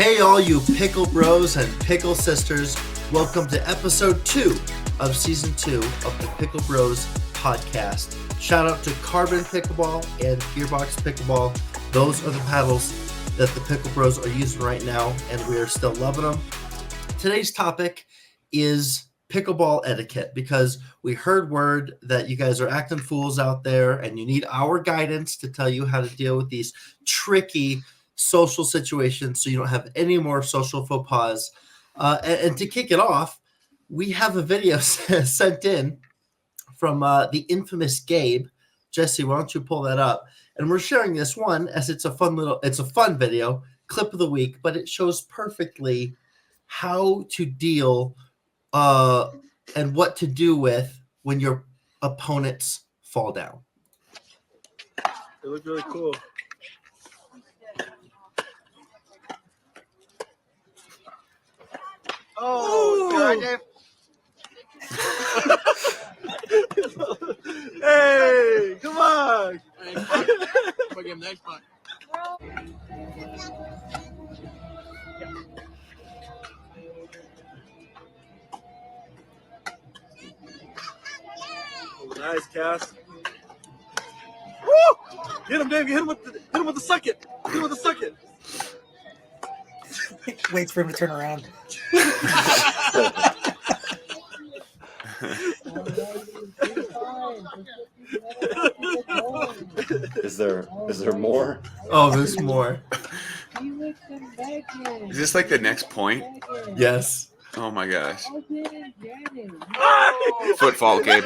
Hey, all you pickle bros and pickle sisters. Welcome to episode 2 of season 2 of the PickleBros podcast. Shout out to Carbon Pickleball and Gearbox Pickleball. Those are the paddles that the PickleBros are using right now, and we are still loving them. Today's topic is pickleball etiquette, because we heard word that you guys are acting fools out there and you need our guidance to tell you how to deal with these tricky social situations so you don't have any more social faux pas. And to kick it off, we have a video sent in from the infamous Gabe. Jesse, why don't you pull that up? And we're sharing this one as it's a fun video, clip of the week, but it shows perfectly how to deal and what to do with when your opponents fall down. It looked really cool. Oh, Dave. Hey, come on. I'll give him next puck. Nice, Cass. Woo! Hit him, Dave. Hit him with the suck it. Hit him with the suck it. Waits for him to turn around. Is there more? Oh, there's more. Is this like the next point? Yes. Oh my gosh. Foot fault, Gabe.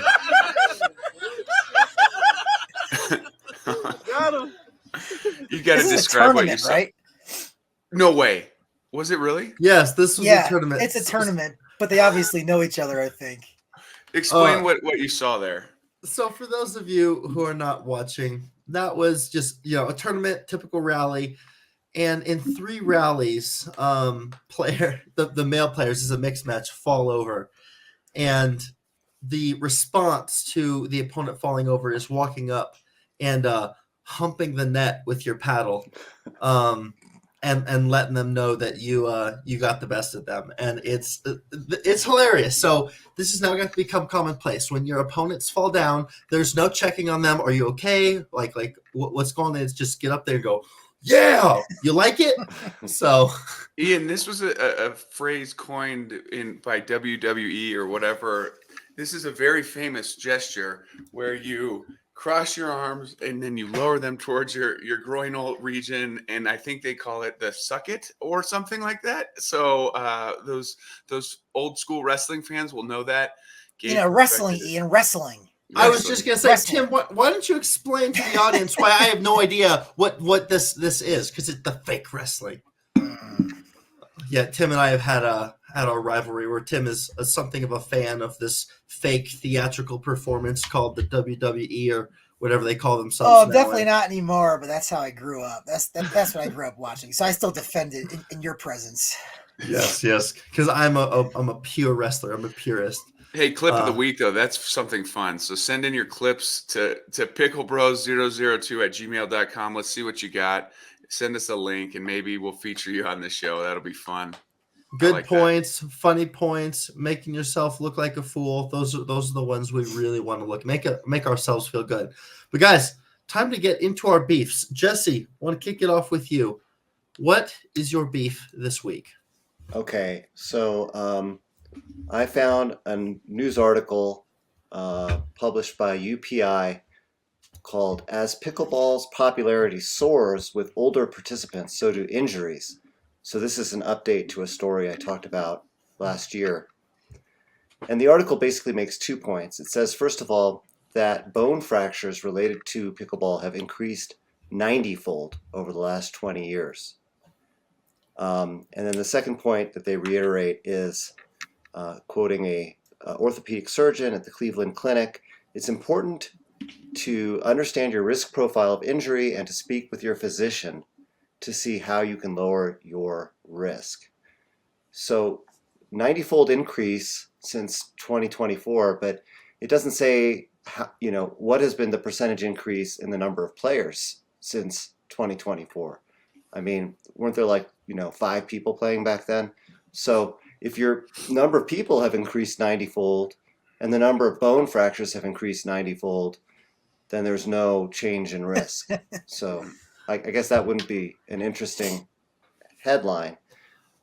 Got him. You got to This is a describe what you tournament, saw. right? No way. Was it really? Yes, this was Yeah, a tournament. it's a tournament, but they obviously know each other, I think. Explain what you saw there. So for those of you who are not watching, that was just, a tournament, typical rally. And in 3 rallies, the male players, is a mixed match, fall over. And the response to the opponent falling over is walking up and humping the net with your paddle, and letting them know that you got the best of them. And it's hilarious. So this is now going to become commonplace. When your opponents fall down, there's no checking on them. Are you okay? Like what's going on? Is just get up there and go, yeah, you like it? So, Ian, this was a phrase coined by WWE or whatever. This is a very famous gesture where you cross your arms and then you lower them towards your groinal region, and I think they call it the suck it or something like that. So those old school wrestling fans will know that. Wrestling, Ian, wrestling. I was just going to say, Wrestling. Tim, why don't you explain to the audience why I have no idea what this is? Because it's the fake wrestling. Yeah, Tim and I have had our rivalry where Tim is something of a fan of this fake theatrical performance called the WWE or whatever they call themselves. Oh, now. definitely not anymore, but that's how I grew up. That's what I grew up watching. So I still defend it in your presence. Yes, because I'm a pure wrestler. I'm a purist. Hey, clip of the week, though. That's something fun. So send in your clips to PickleBros002@gmail.com. Let's see what you got. Send us a link, and maybe we'll feature you on the show. That'll be fun. Good points, funny points, making yourself look like a fool. Those are the ones we really want to make ourselves feel good. But guys, time to get into our beefs. Jesse, I want to kick it off with you. What is your beef this week? Okay, so I found a news article published by UPI called "As Pickleball's Popularity Soars with Older Participants, So Do Injuries." So this is an update to a story I talked about last year. And the article basically makes 2 points. It says, first of all, that bone fractures related to pickleball have increased 90-fold over the last 20 years. And then the second point that they reiterate is, quoting a orthopedic surgeon at the Cleveland Clinic, "It's important to understand your risk profile of injury and to speak with your physician to see how you can lower your risk." So 90-fold increase since 2024, but it doesn't say how, what has been the percentage increase in the number of players since 2024. I mean, weren't there like, 5 people playing back then? So if your number of people have increased 90-fold and the number of bone fractures have increased 90-fold, then there's no change in risk. So I guess that wouldn't be an interesting headline.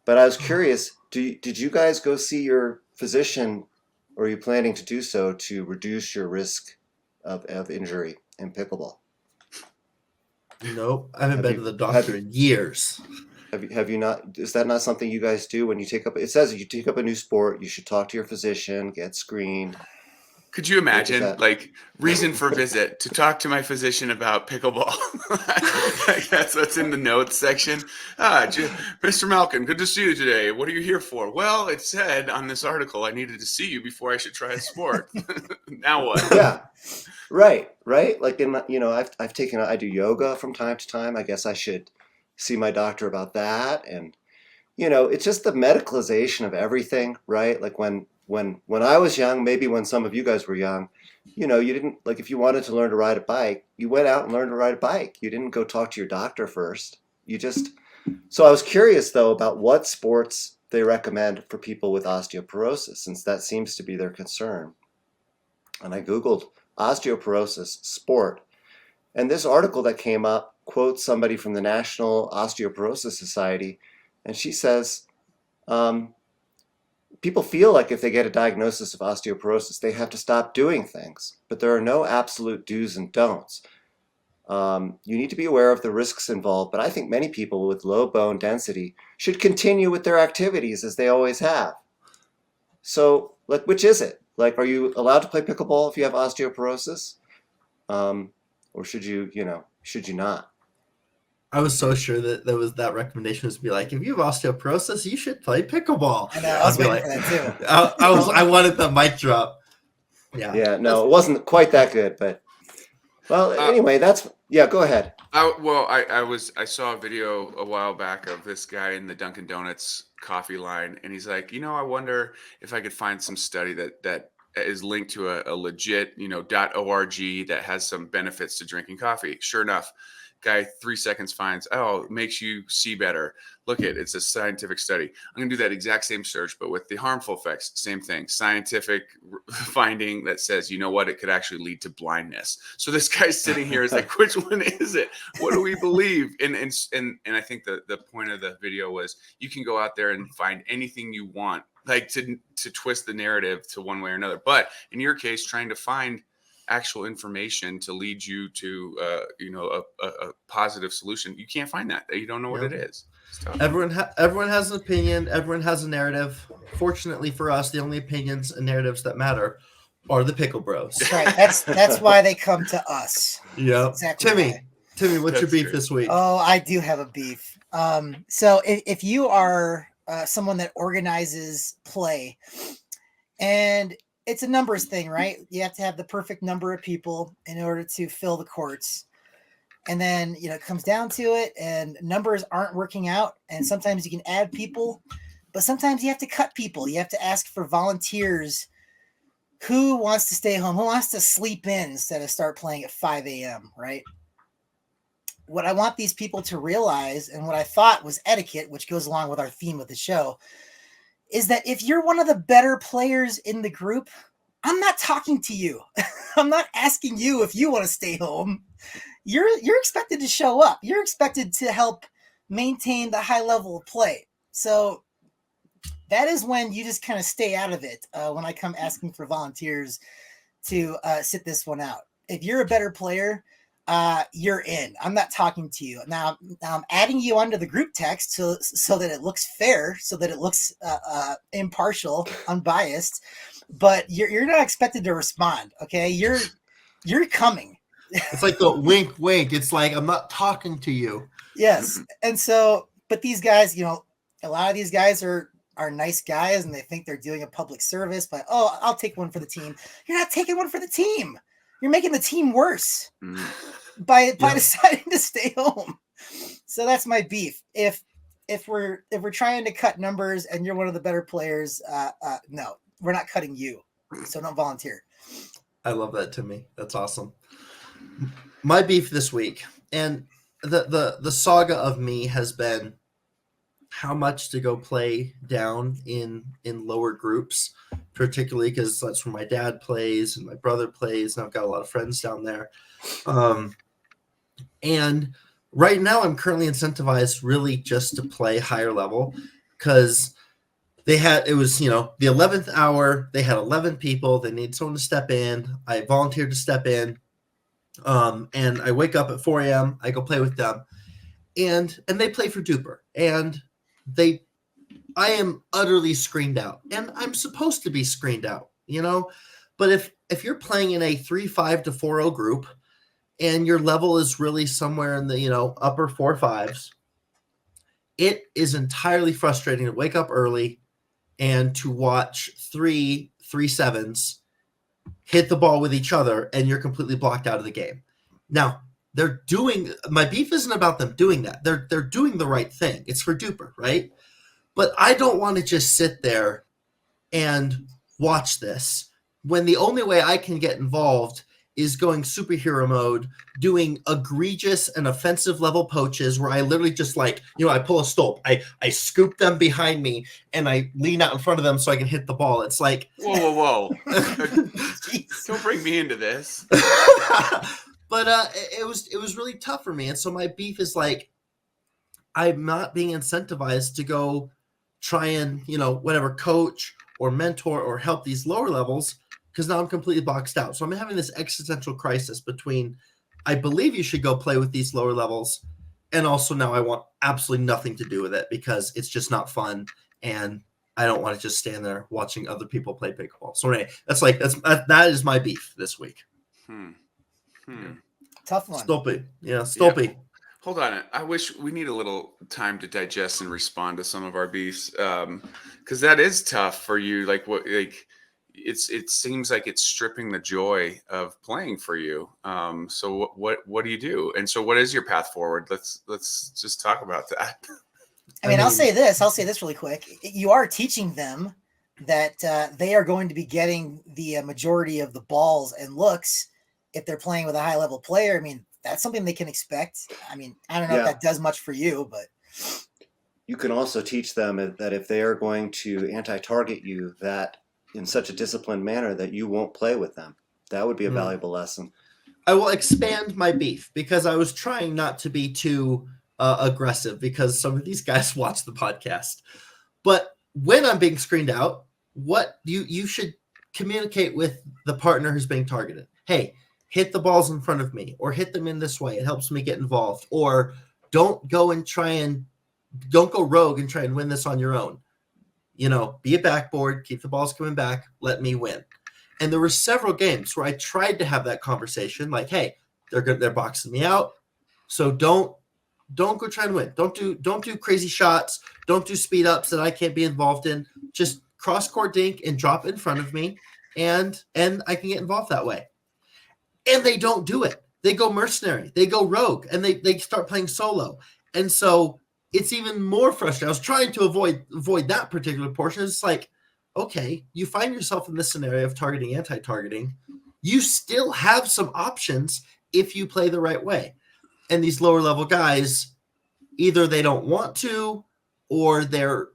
But I was curious, did you guys go see your physician, or are you planning to do so to reduce your risk of injury in pickleball? Nope, I haven't been to the doctor in years. Have you not? Is that not something you guys do when you take up? It says if you take up a new sport, you should talk to your physician, get screened. Could you imagine, like, reason for visit to talk to my physician about pickleball? I guess that's in the notes section. Mr. Malkin, good to see you today. What are you here for? Well, it said on this article I needed to see you before I should try a sport. Now what? Yeah, right. Like I do yoga from time to time. I guess I should see my doctor about that. And it's just the medicalization of everything, right? Like when I was young, maybe when some of you guys were young, you didn't, like, if you wanted to learn to ride a bike, you went out and learned to ride a bike. You didn't go talk to your doctor first. So I was curious though about what sports they recommend for people with osteoporosis, since that seems to be their concern. And I Googled osteoporosis sport. And this article that came up quotes somebody from the National Osteoporosis Society. And she says, people feel like if they get a diagnosis of osteoporosis, they have to stop doing things, but there are no absolute do's and don'ts. You need to be aware of the risks involved, but I think many people with low bone density should continue with their activities as they always have. So, like, which is it? Like, are you allowed to play pickleball if you have osteoporosis? Or should you not? I was so sure that that recommendation was to be like, if you have osteoporosis, you should play pickleball. I know, I was waiting for that too. I wanted the mic drop. Yeah. Yeah, no, it wasn't quite that good, but anyway, go ahead. I saw a video a while back of this guy in the Dunkin' Donuts coffee line, and he's like, I wonder if I could find some study that is linked to a legit, .org that has some benefits to drinking coffee. Sure enough, guy 3 seconds finds, it makes you see better. It's a scientific study. I'm gonna do that exact same search, but with the harmful effects, same thing. Scientific finding that says, it could actually lead to blindness. So this guy's sitting here is like, which one is it? What do we believe? And I think the point of the video was you can go out there and find anything you want, like to twist the narrative to one way or another. But in your case, trying to find actual information to lead you to a positive solution, you can't find that. You don't know what it is. Everyone has an opinion. Everyone has a narrative. Fortunately for us, the only opinions and narratives that matter are the PickleBros. Right. That's why they come to us. Yeah. Exactly. Timmy, what's your beef this week? Oh, I do have a beef. So if you are someone that organizes play, and it's a numbers thing, right? You have to have the perfect number of people in order to fill the courts. And then, it comes down to it and numbers aren't working out. And sometimes you can add people, but sometimes you have to cut people. You have to ask for volunteers. Who wants to stay home? Who wants to sleep in instead of start playing at 5 a.m., right? What I want these people to realize, and what I thought was etiquette, which goes along with our theme of the show, is that if you're one of the better players in the group, I'm not talking to you. I'm not asking you if you want to stay home. You're expected to show up. You're expected to help maintain the high level of play. So that is when you just kind of stay out of it when I come asking for volunteers to sit this one out. If you're a better player, you're in. I'm not talking to you. Now I'm adding you onto the group text so that it looks fair, so that it looks impartial, unbiased, but you're not expected to respond. Okay. You're coming. It's like the wink, wink. It's like, I'm not talking to you. Yes. And so, but these guys, a lot of these guys are nice guys and they think they're doing a public service, but, I'll take one for the team. You're not taking one for the team. You're making the team worse by deciding to stay home. So that's my beef. If we're trying to cut numbers and you're one of the better players, no, we're not cutting you. So don't volunteer. I love that, Timmy. That's awesome. My beef this week, and the saga of me has been how much to go play down in lower groups, particularly because that's where my dad plays and my brother plays, and I've got a lot of friends down there. And right now I'm currently incentivized really just to play higher level, because it was the 11th hour, they had 11 people, they need someone to step in. I volunteered to step in, and I wake up at 4 a.m. I go play with them, and they play for DUPR, and I am utterly screened out, and I'm supposed to be screened out, but if you're playing in a 3-5 to 4-0 group and your level is really somewhere in the upper 4-5s, it is entirely frustrating to wake up early and to watch 3-7s hit the ball with each other, and you're completely blocked out of the game. Now, my beef isn't about them doing that. They're doing the right thing. It's for DUPR, right? But I don't want to just sit there and watch this when the only way I can get involved is going superhero mode, doing egregious and offensive level poaches where I literally just I pull a Stolp, I scoop them behind me, and I lean out in front of them so I can hit the ball. It's like, whoa. Don't bring me into this. But it was really tough for me. And so my beef is I'm not being incentivized to go try and, whatever, coach or mentor or help these lower levels, because now I'm completely boxed out. So I'm having this existential crisis between, I believe you should go play with these lower levels, and also now I want absolutely nothing to do with it because it's just not fun, and I don't want to just stand there watching other people play pickleball. So anyway, that is my beef this week. Tough one. Stolpy. Yeah, Stolpy. Yeah. Hold on. I wish we need a little time to digest and respond to some of our beefs, because that is tough for you. It seems like it's stripping the joy of playing for you. So what do you do? And so what is your path forward? Let's just talk about that. I mean, I'll say this really quick. You are teaching them that they are going to be getting the majority of the balls and looks if they're playing with a high level player. I mean, that's something they can expect. I mean, I don't know if that does much for you, but you can also teach them that if they are going to anti-target you, that in such a disciplined manner that you won't play with them. That would be a valuable lesson. I will expand my beef because I was trying not to be too aggressive because some of these guys watch the podcast. But when I'm being screened out, what you should communicate with the partner who's being targeted. Hey, hit the balls in front of me, or hit them in this way. It helps me get involved. Or don't go rogue and try and win this on your own. Be a backboard, keep the balls coming back, let me win. And there were several games where I tried to have that conversation, like, hey, they're boxing me out, so don't go try and win. Don't do crazy shots. Don't do speed ups that I can't be involved in. Just cross court dink and drop in front of me, and I can get involved that way. And they don't do it. They go mercenary. They go rogue, and they start playing solo. And so it's even more frustrating. I was trying to avoid that particular portion. It's like, okay, you find yourself in this scenario of targeting, anti-targeting. You still have some options if you play the right way. And these lower level guys, either they don't want to, or they're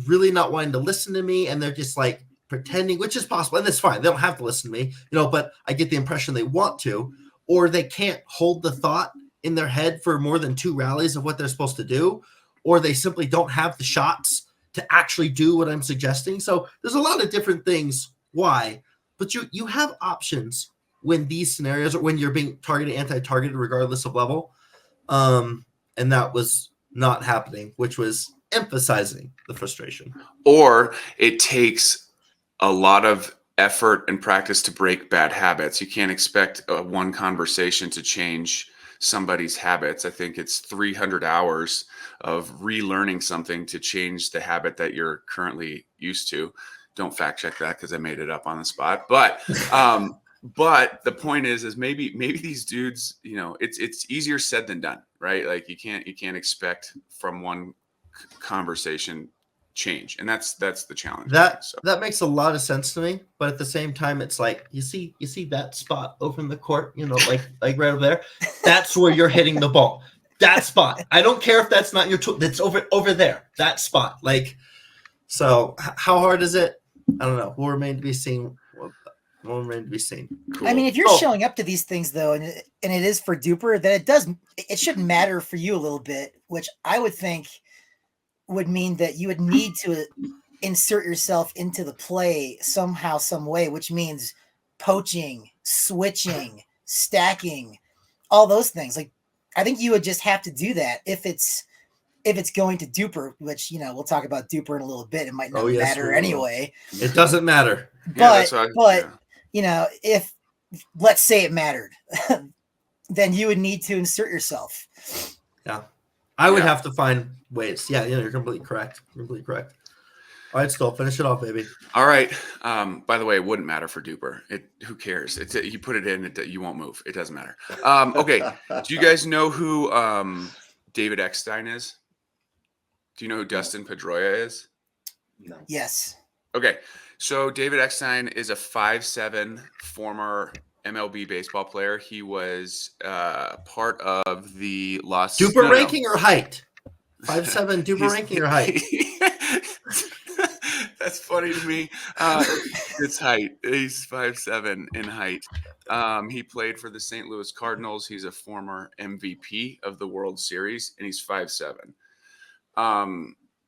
really not wanting to listen to me, and they're just pretending, which is possible, and that's fine. They don't have to listen to me, but I get the impression they want to, or they can't hold the thought in their head for more than 2 rallies of what they're supposed to do, or they simply don't have the shots to actually do what I'm suggesting. So there's a lot of different things why, but you have options when these scenarios, or when you're being targeted, anti-targeted, regardless of level. And that was not happening, which was emphasizing the frustration. Or it takes a lot of effort and practice to break bad habits. You can't expect one conversation to change somebody's habits. I think it's 300 hours of relearning something to change the habit that you're currently used to. Don't fact check that because I made it up on the spot. But the point is maybe these dudes, it's easier said than done, right? You can't expect from one conversation change, and that's the challenge. That makes a lot of sense to me, but at the same time, it's like you see that spot over in the court, like right over there. That's where you're hitting the ball. that spot. I don't care if that's not your tool. That's over there. That spot. Like, so how hard is it? I don't know. Will remain to be seen. Will remain to be seen. Cool. I mean, if you're showing up to these things though, and it is for DUPR, then it shouldn't matter for you a little bit, which I would think would mean that you would need to insert yourself into the play somehow, some way, which means poaching, switching, stacking, all those things. Like, I think you would just have to do that if it's going to DUPR, which, you know, we'll talk about DUPR in a little bit. It might not matter anyway. It doesn't matter. But you know, if let's say it mattered, then you would need to insert yourself. Yeah. I would have to find ways. Yeah, you're completely correct. Completely correct. All right, Stolp, finish it off, baby. All right. By the way, it wouldn't matter for DUPR. Who cares? You put it in, you won't move. It doesn't matter. Okay. Do you guys know who David Eckstein is? Do you know who Dustin Pedroia is? No. Yes. Okay. So David Eckstein is a 5'7" former MLB baseball player. He was part of the Los DUPR ranking or height? 5'7" DUPR ranking or height? That's funny to me. It's height. He's 5'7" in height. He played for the St. Louis Cardinals. He's a former MVP of the World Series, and he's 5'7".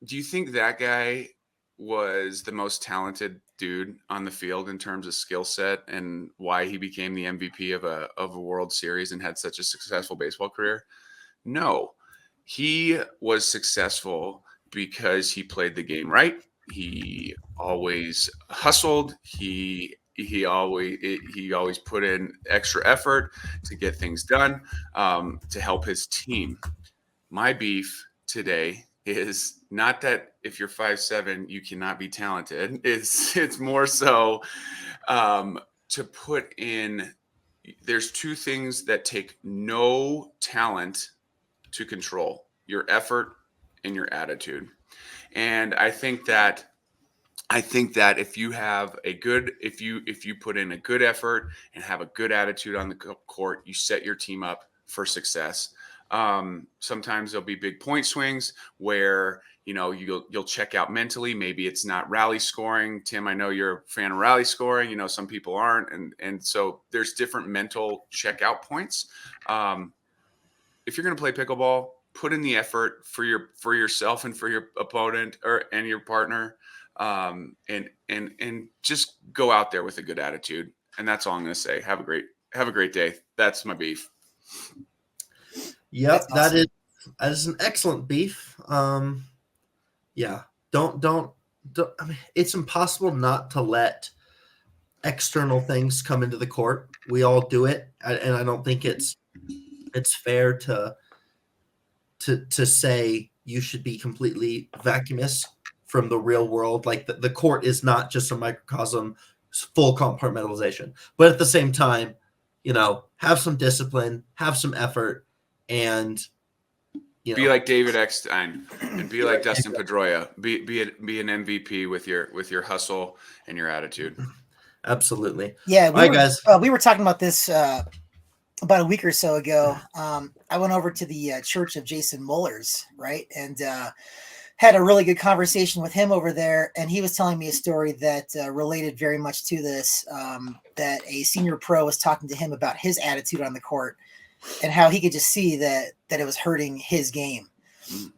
Do you think that guy was the most talented dude on the field in terms of skill set and why he became the MVP of a World Series and had such a successful baseball career? No, he was successful because he played the game right. He always hustled. He always put in extra effort to get things done, to help his team. My beef today is not that if you're 5'7", you cannot be talented. It's more so to put in. There's two things that take no talent to control: your effort and your attitude. And I think that if you have if you put in a good effort and have a good attitude on the court, you set your team up for success. Sometimes there'll be big point swings where, you know, you'll check out mentally. Maybe it's not rally scoring. Tim, I know you're a fan of rally scoring. You know, some people aren't, and so there's different mental checkout points. If you're going to play pickleball, put in the effort for yourself and for your opponent and your partner, and just go out there with a good attitude. And that's all I'm going to say. Have a great day. That's my beef. Yep, awesome. That is an excellent beef. Yeah, don't. I mean, it's impossible not to let external things come into the court. We all do it, and I don't think it's fair to say you should be completely vacuous from the real world. Like the court is not just a microcosm, full compartmentalization. But at the same time, you know, have some discipline, have some effort, and be like David Eckstein and be like Dustin Pedroia. Be an MVP with your hustle and your attitude. Absolutely. Yeah. Guys. We were talking about this about a week or so ago. I went over to the church of Jason Muller's, right, and had a really good conversation with him over there. And he was telling me a story that related very much to this. That a senior pro was talking to him about his attitude on the court and how he could just see that it was hurting his game.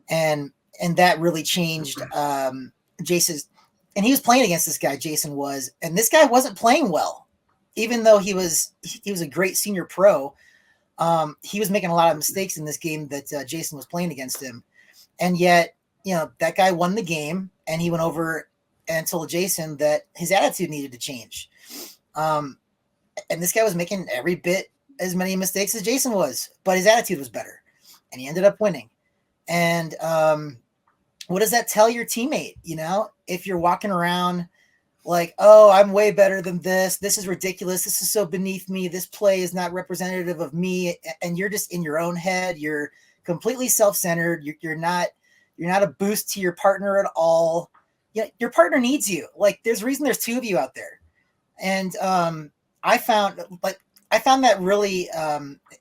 And that really changed Jason's. And he was playing against this guy, Jason was, and this guy wasn't playing well. Even though he was a great senior pro, he was making a lot of mistakes in this game that Jason was playing against him. And yet, you know, that guy won the game, and he went over and told Jason that his attitude needed to change. And this guy was making every bit as many mistakes as Jason was, but his attitude was better, and he ended up winning. And what does that tell your teammate? You know, if you're walking around like, oh, I'm way better than this. This is ridiculous. This is so beneath me. This play is not representative of me. And you're just in your own head. You're completely self-centered. You're not a boost to your partner at all. Yeah, your partner needs you. Like, there's a reason there's two of you out there. And I found that really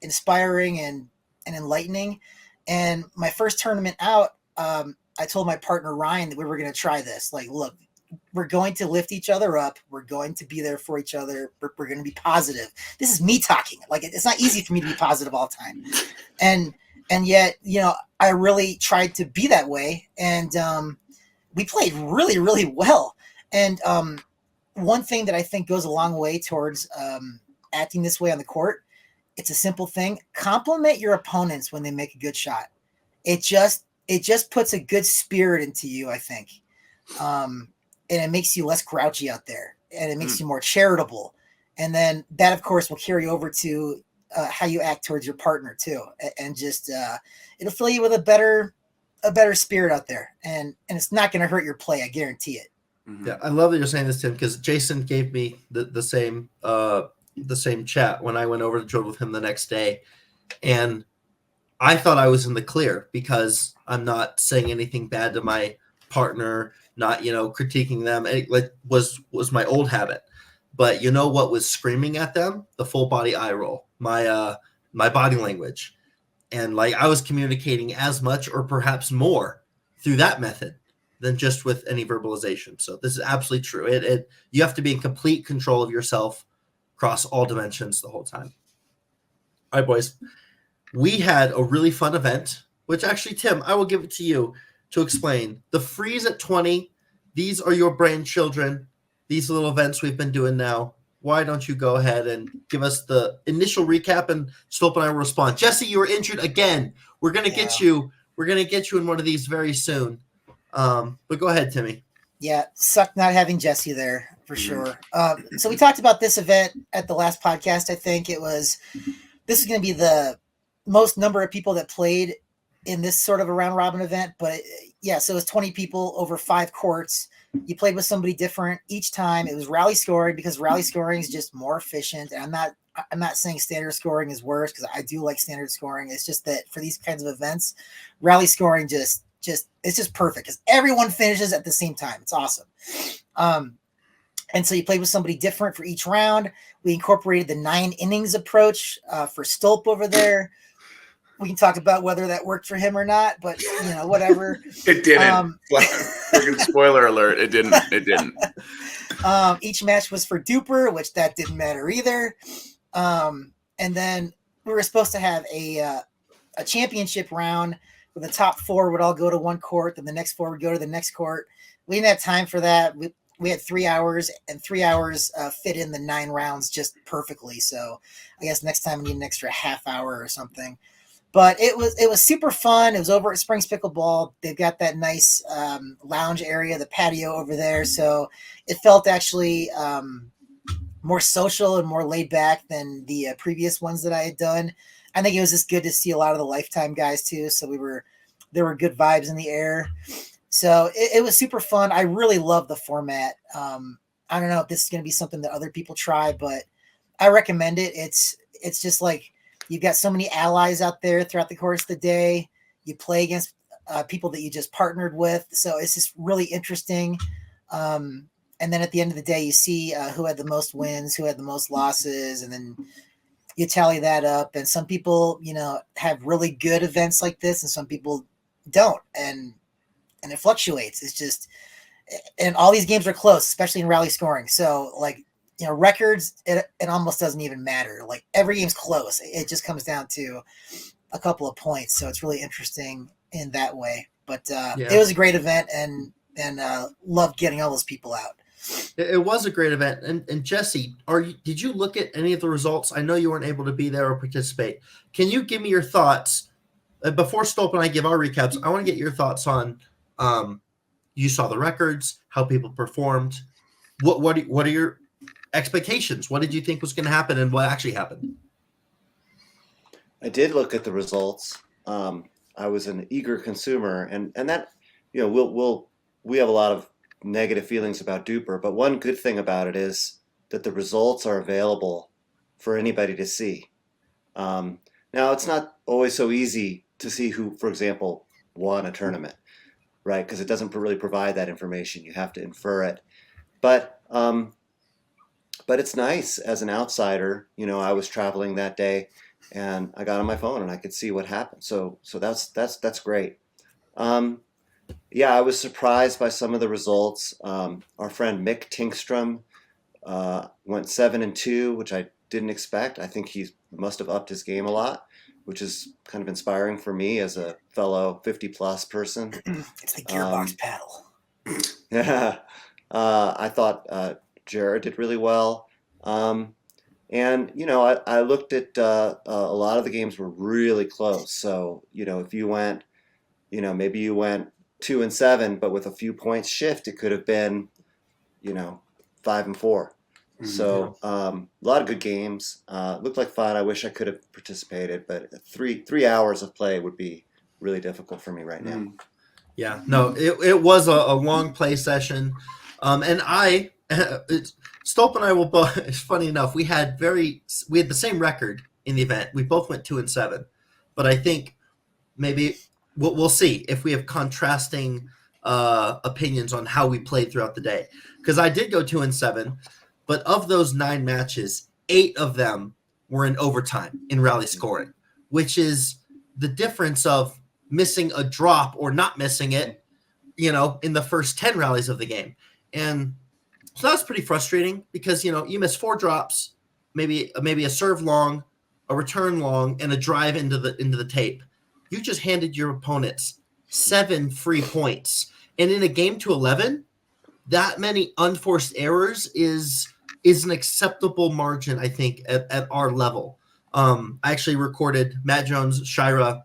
inspiring and enlightening. And my first tournament out, I told my partner Ryan that we were going to try this. Like, look, we're going to lift each other up. We're going to be there for each other. We're going to be positive. This is me talking. Like, it's not easy for me to be positive all the time. And yet, I really tried to be that way. And we played really, really well. And one thing that I think goes a long way towards acting this way on the court, it's a simple thing. Compliment your opponents when they make a good shot. It just puts a good spirit into you, I think. And it makes you less grouchy out there, and it makes you more charitable. And then that, of course, will carry over to how you act towards your partner too. And just it'll fill you with a better spirit out there. And it's not going to hurt your play. I guarantee it. Mhm. Yeah, I love that you're saying this, Tim, because Jason gave me the same chat when I went over to drill with him the next day, and I thought I was in the clear because I'm not saying anything bad to my partner, not critiquing them. It was my old habit, but what was screaming at them? The full body eye roll, my body language, and like I was communicating as much or perhaps more through that method than just with any verbalization. So this is absolutely true. You have to be in complete control of yourself across all dimensions the whole time. All right, boys. We had a really fun event, which actually, Tim, I will give it to you to explain. The freeze at 20, these are your brain children. These little events we've been doing now. Why don't you go ahead and give us the initial recap, and Stolp and I will respond. Jesse, you were injured again. We're going to get you. We're going to get you in one of these very soon. But go ahead, Timmy. Yeah, sucked not having Jesse there for sure. So we talked about this event at the last podcast. I think this is going to be the most number of people that played in this sort of a round robin event. But yeah, so it was 20 people over 5 courts. You played with somebody different each time. It was rally scoring because rally scoring is just more efficient. And I'm not saying standard scoring is worse because I do like standard scoring. It's just that for these kinds of events, rally scoring it's just perfect because everyone finishes at the same time. It's awesome. And so you played with somebody different for each round. We incorporated the 9 innings approach for Stolp over there. We can talk about whether that worked for him or not, but whatever. It didn't. Freaking spoiler alert! It didn't. It didn't. Each match was for DUPR, which that didn't matter either. And then we were supposed to have a championship round where the top 4 would all go to one court, then the next 4 would go to the next court. We didn't have time for that. We had 3 hours, and 3 hours fit in the 9 rounds just perfectly. So I guess next time we need an extra half hour or something. But it was super fun. It was over at Springs Pickleball. They've got that nice lounge area, the patio over there. So it felt actually more social and more laid back than the previous ones that I had done. I think it was just good to see a lot of the Lifetime guys too. So there were good vibes in the air. So it was super fun. I really love the format. I don't know if this is going to be something that other people try, but I recommend it. It's just like you've got so many allies out there throughout the course of the day. You play against people that you just partnered with. So it's just really interesting. And then at the end of the day, you see who had the most wins, who had the most losses, and then you tally that up. And some people, have really good events like this, and some people don't. And it fluctuates. It's just, and all these games are close, especially in rally scoring. So records, it almost doesn't even matter. Like every game's close. It just comes down to a couple of points. So it's really interesting in that way. But It was a great event, and loved getting all those people out. It was a great event. And Jesse, did you look at any of the results? I know you weren't able to be there or participate. Can you give me your thoughts before Stolp and I give our recaps? I want to get your thoughts on you saw the records, how people performed. What are your expectations? What did you think was going to happen, and what actually happened? I did look at the results. I was an eager consumer, and that we have a lot of negative feelings about DUPR, but one good thing about it is that the results are available for anybody to see. Now, it's not always so easy to see who, for example, won a tournament, right? Because it doesn't really provide that information. You have to infer it. But it's nice as an outsider. I was traveling that day, and I got on my phone and I could see what happened. So that's great. Yeah, I was surprised by some of the results. Our friend Mick Tinkstrom went 7-2, which I didn't expect. I think he must have upped his game a lot, which is kind of inspiring for me as a fellow 50-plus person. It's the gearbox paddle. Yeah, I thought Jared did really well. And, I looked at a lot of the games were really close. So, if you went, maybe you went 2-7, but with a few points shift, it could have been, 5-4. So a lot of good games. Looked like fun. I wish I could have participated, but 3 hours of play would be really difficult for me right now. Yeah, no, it was a long play session, and Stolp and I will both. It's funny enough, we had the same record in the event. We both went 2-7, but I think maybe we'll see if we have contrasting opinions on how we played throughout the day. Because I did go 2-7, but of those 9 matches, 8 of them were in overtime in rally scoring, which is the difference of missing a drop or not missing it, in the first 10 rallies of the game. And so that's pretty frustrating because, you miss 4 drops, maybe a serve long, a return long, and a drive into the tape. You just handed your opponents 7 free points. And in a game to 11, that many unforced errors is an acceptable margin, I think, at our level. I actually recorded Matt Jones, Shira,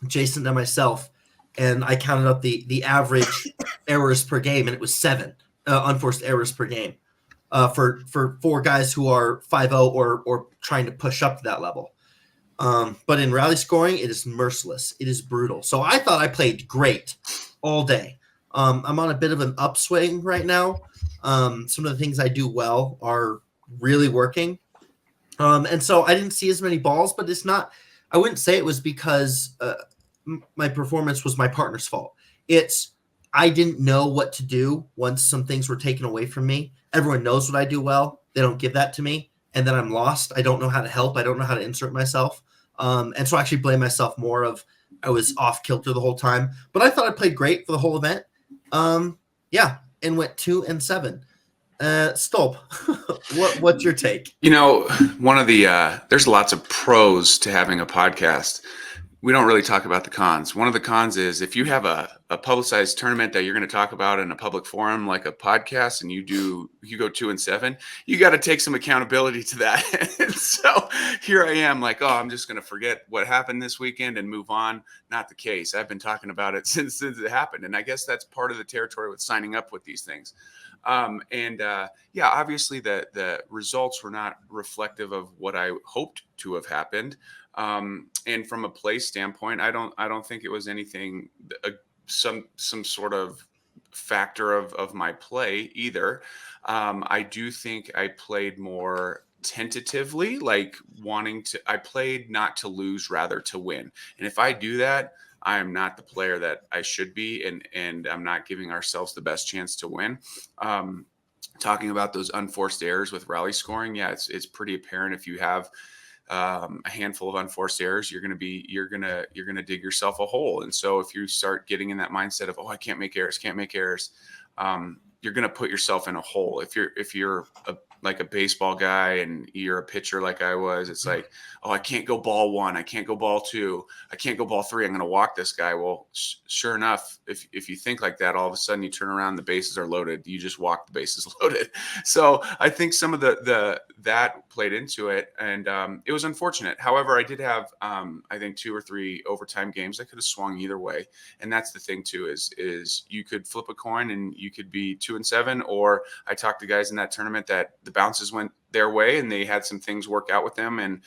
Jason, and myself, and I counted up the average errors per game, and it was 7 unforced errors per game for 4 guys who are 5-0 or trying to push up to that level. But in rally scoring, it is merciless. It is brutal. So I thought I played great all day. I'm on a bit of an upswing right now. Some of the things I do well are really working. And so I didn't see as many balls, but it's not – I wouldn't say it was because my performance was my partner's fault. It's I didn't know what to do once some things were taken away from me. Everyone knows what I do well. They don't give that to me. And then I'm lost. I don't know how to help. I don't know how to insert myself. And so I actually blame myself more of I was off kilter the whole time. But I thought I played great for the whole event. Yeah, and went 2-7. Stolp, what's your take? One of the there's lots of pros to having a podcast. We don't really talk about the cons. One of the cons is if you have a publicized tournament that you're going to talk about in a public forum, like a podcast, and you go 2-7, you got to take some accountability to that. And so here I am like, oh, I'm just going to forget what happened this weekend and move on. Not the case. I've been talking about it since it happened. And I guess that's part of the territory with signing up with these things. Yeah, obviously the results were not reflective of what I hoped to have happened. And from a play standpoint, I don't think it was anything, some sort of factor of my play either. I do think I played more tentatively, like I played not to lose, rather to win. And if I do that, I am not the player that I should be, and I'm not giving ourselves the best chance to win. Talking about those unforced errors with rally scoring, yeah, it's pretty apparent if you have a handful of unforced errors, you're gonna dig yourself a hole. And so if you start getting in that mindset of, oh, I can't make errors, you're gonna put yourself in a hole. If you're like a baseball guy and you're a pitcher like I was, it's like, oh, I can't go ball 1, I can't go ball 2, I can't go ball 3, I'm going to walk this guy. Well, sure enough, if you think like that, all of a sudden you turn around, the bases are loaded. You just walk, the bases loaded. So I think some of that played into it, and it was unfortunate. However, I did have, I think 2 or 3 overtime games that could have swung either way. And that's the thing too, is you could flip a coin and you could be 2-7, or I talked to guys in that tournament that the bounces went their way and they had some things work out with them, and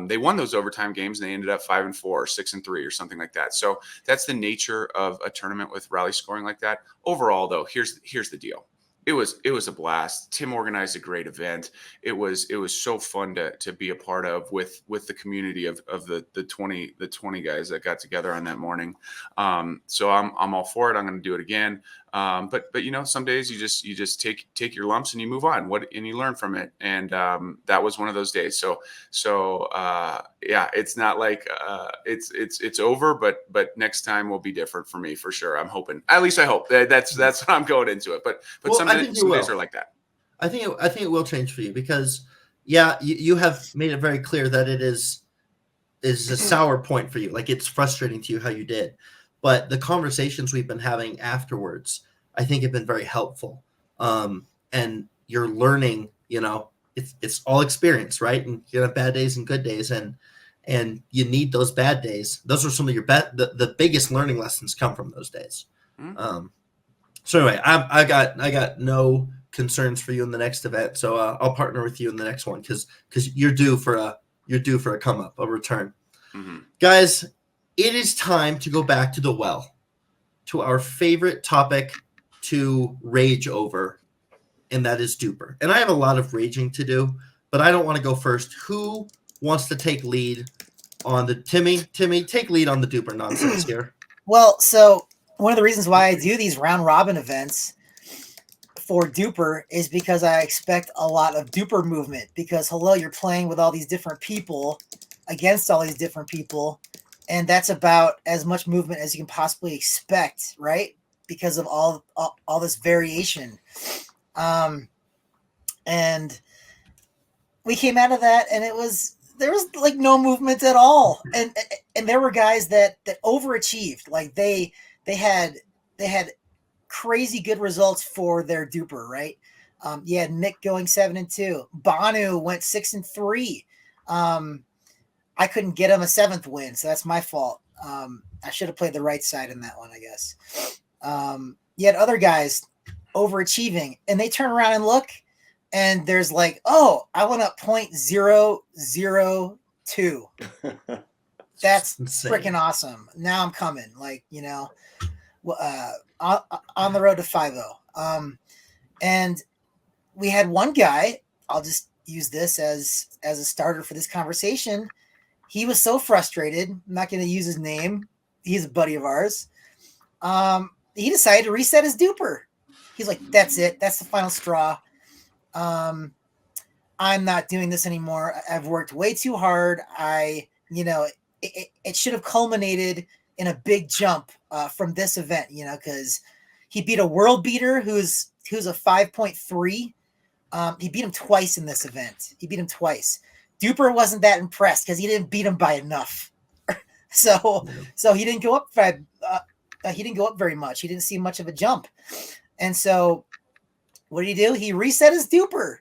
they won those overtime games and they ended up 5-4 or 6-3 or something like that. So that's the nature of a tournament with rally scoring like that. Overall though, here's the deal. It was a blast. Tim organized a great event. It was so fun to be a part of with the community of the 20 guys that got together on that morning. So I'm all for it. I'm going to do it again. But some days you just take your lumps and you move on, and you learn from it. And that was one of those days. So yeah, it's not like it's over, but next time will be different for me for sure. I'm hoping, at least I hope that's what I'm going into it. But Well, some I think you days will. are like that. I think it will change for you because, yeah, you have made it very clear that it is a sour point for you. Like, it's frustrating to you how you did. But the conversations we've been having afterwards, I think, have been very helpful. And you're learning, it's all experience, right? And you have bad days and good days, and you need those bad days. Those are some of your the biggest learning lessons come from those days. Mm-hmm. So anyway, I got no concerns for you in the next event. So I'll partner with you in the next one because you're due for a come up, a return. Mm-hmm. Guys, it is time to go back to the well, to our favorite topic to rage over, and that is DUPR. And I have a lot of raging to do, but I don't want to go first. Who wants to take lead on the Timmy, take lead on the DUPR nonsense here. Well, so one of the reasons why I do these round robin events for DUPR is because I expect a lot of DUPR movement, because hello, you're playing with all these different people against all these different people, and that's about as much movement as you can possibly expect, right? Because of all this variation. And we came out of that, and there was like no movement at all, and there were guys that overachieved. Like they had crazy good results for their DUPR, right? You had Nick going 7-2. Banu went 6-3. I couldn't get him a 7th win, so that's my fault. I should have played the right side in that one, I guess. You had other guys overachieving, and they turn around and look, and there's like, oh, I went up 0.002. That's freaking awesome. Now I'm coming, like, on the road to 5-0. And we had one guy, I'll just use this as a starter for this conversation. He was so frustrated. I'm not going to use his name. He's a buddy of ours. He decided to reset his DUPR. He's like, that's it. That's the final straw. I'm not doing this anymore. I've worked way too hard. It should have culminated in a big jump from this event, because he beat a world beater who's a 5.3. He beat him twice in this event. He beat him twice. DUPR wasn't that impressed because he didn't beat him by enough. So he didn't go up very much. He didn't see much of a jump. And so what did he do? He reset his DUPR.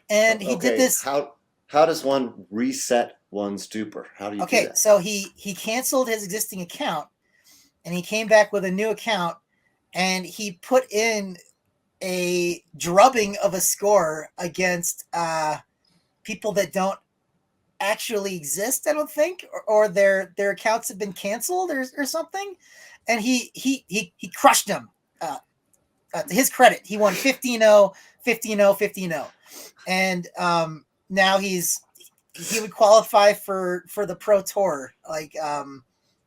And he did this. How does one reset one's DUPR? How do you do that? So he canceled his existing account, and he came back with a new account, and he put in a drubbing of a score against people that don't actually exist, I don't think, or their accounts have been canceled or something. And he crushed them. To his credit, he won 15-0, 15-0, 15-0. And now he would qualify for the Pro Tour. Like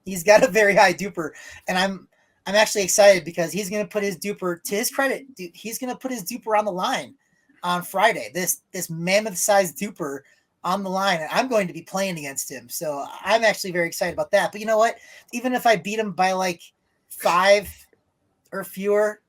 he's got a very high DUPR, and I'm actually excited because he's going to put his DUPR, to his credit, dude, he's going to put his DUPR on the line on Friday. This mammoth-sized DUPR on the line, and I'm going to be playing against him. So I'm actually very excited about that. But you know what? Even if I beat him by like 5 or fewer,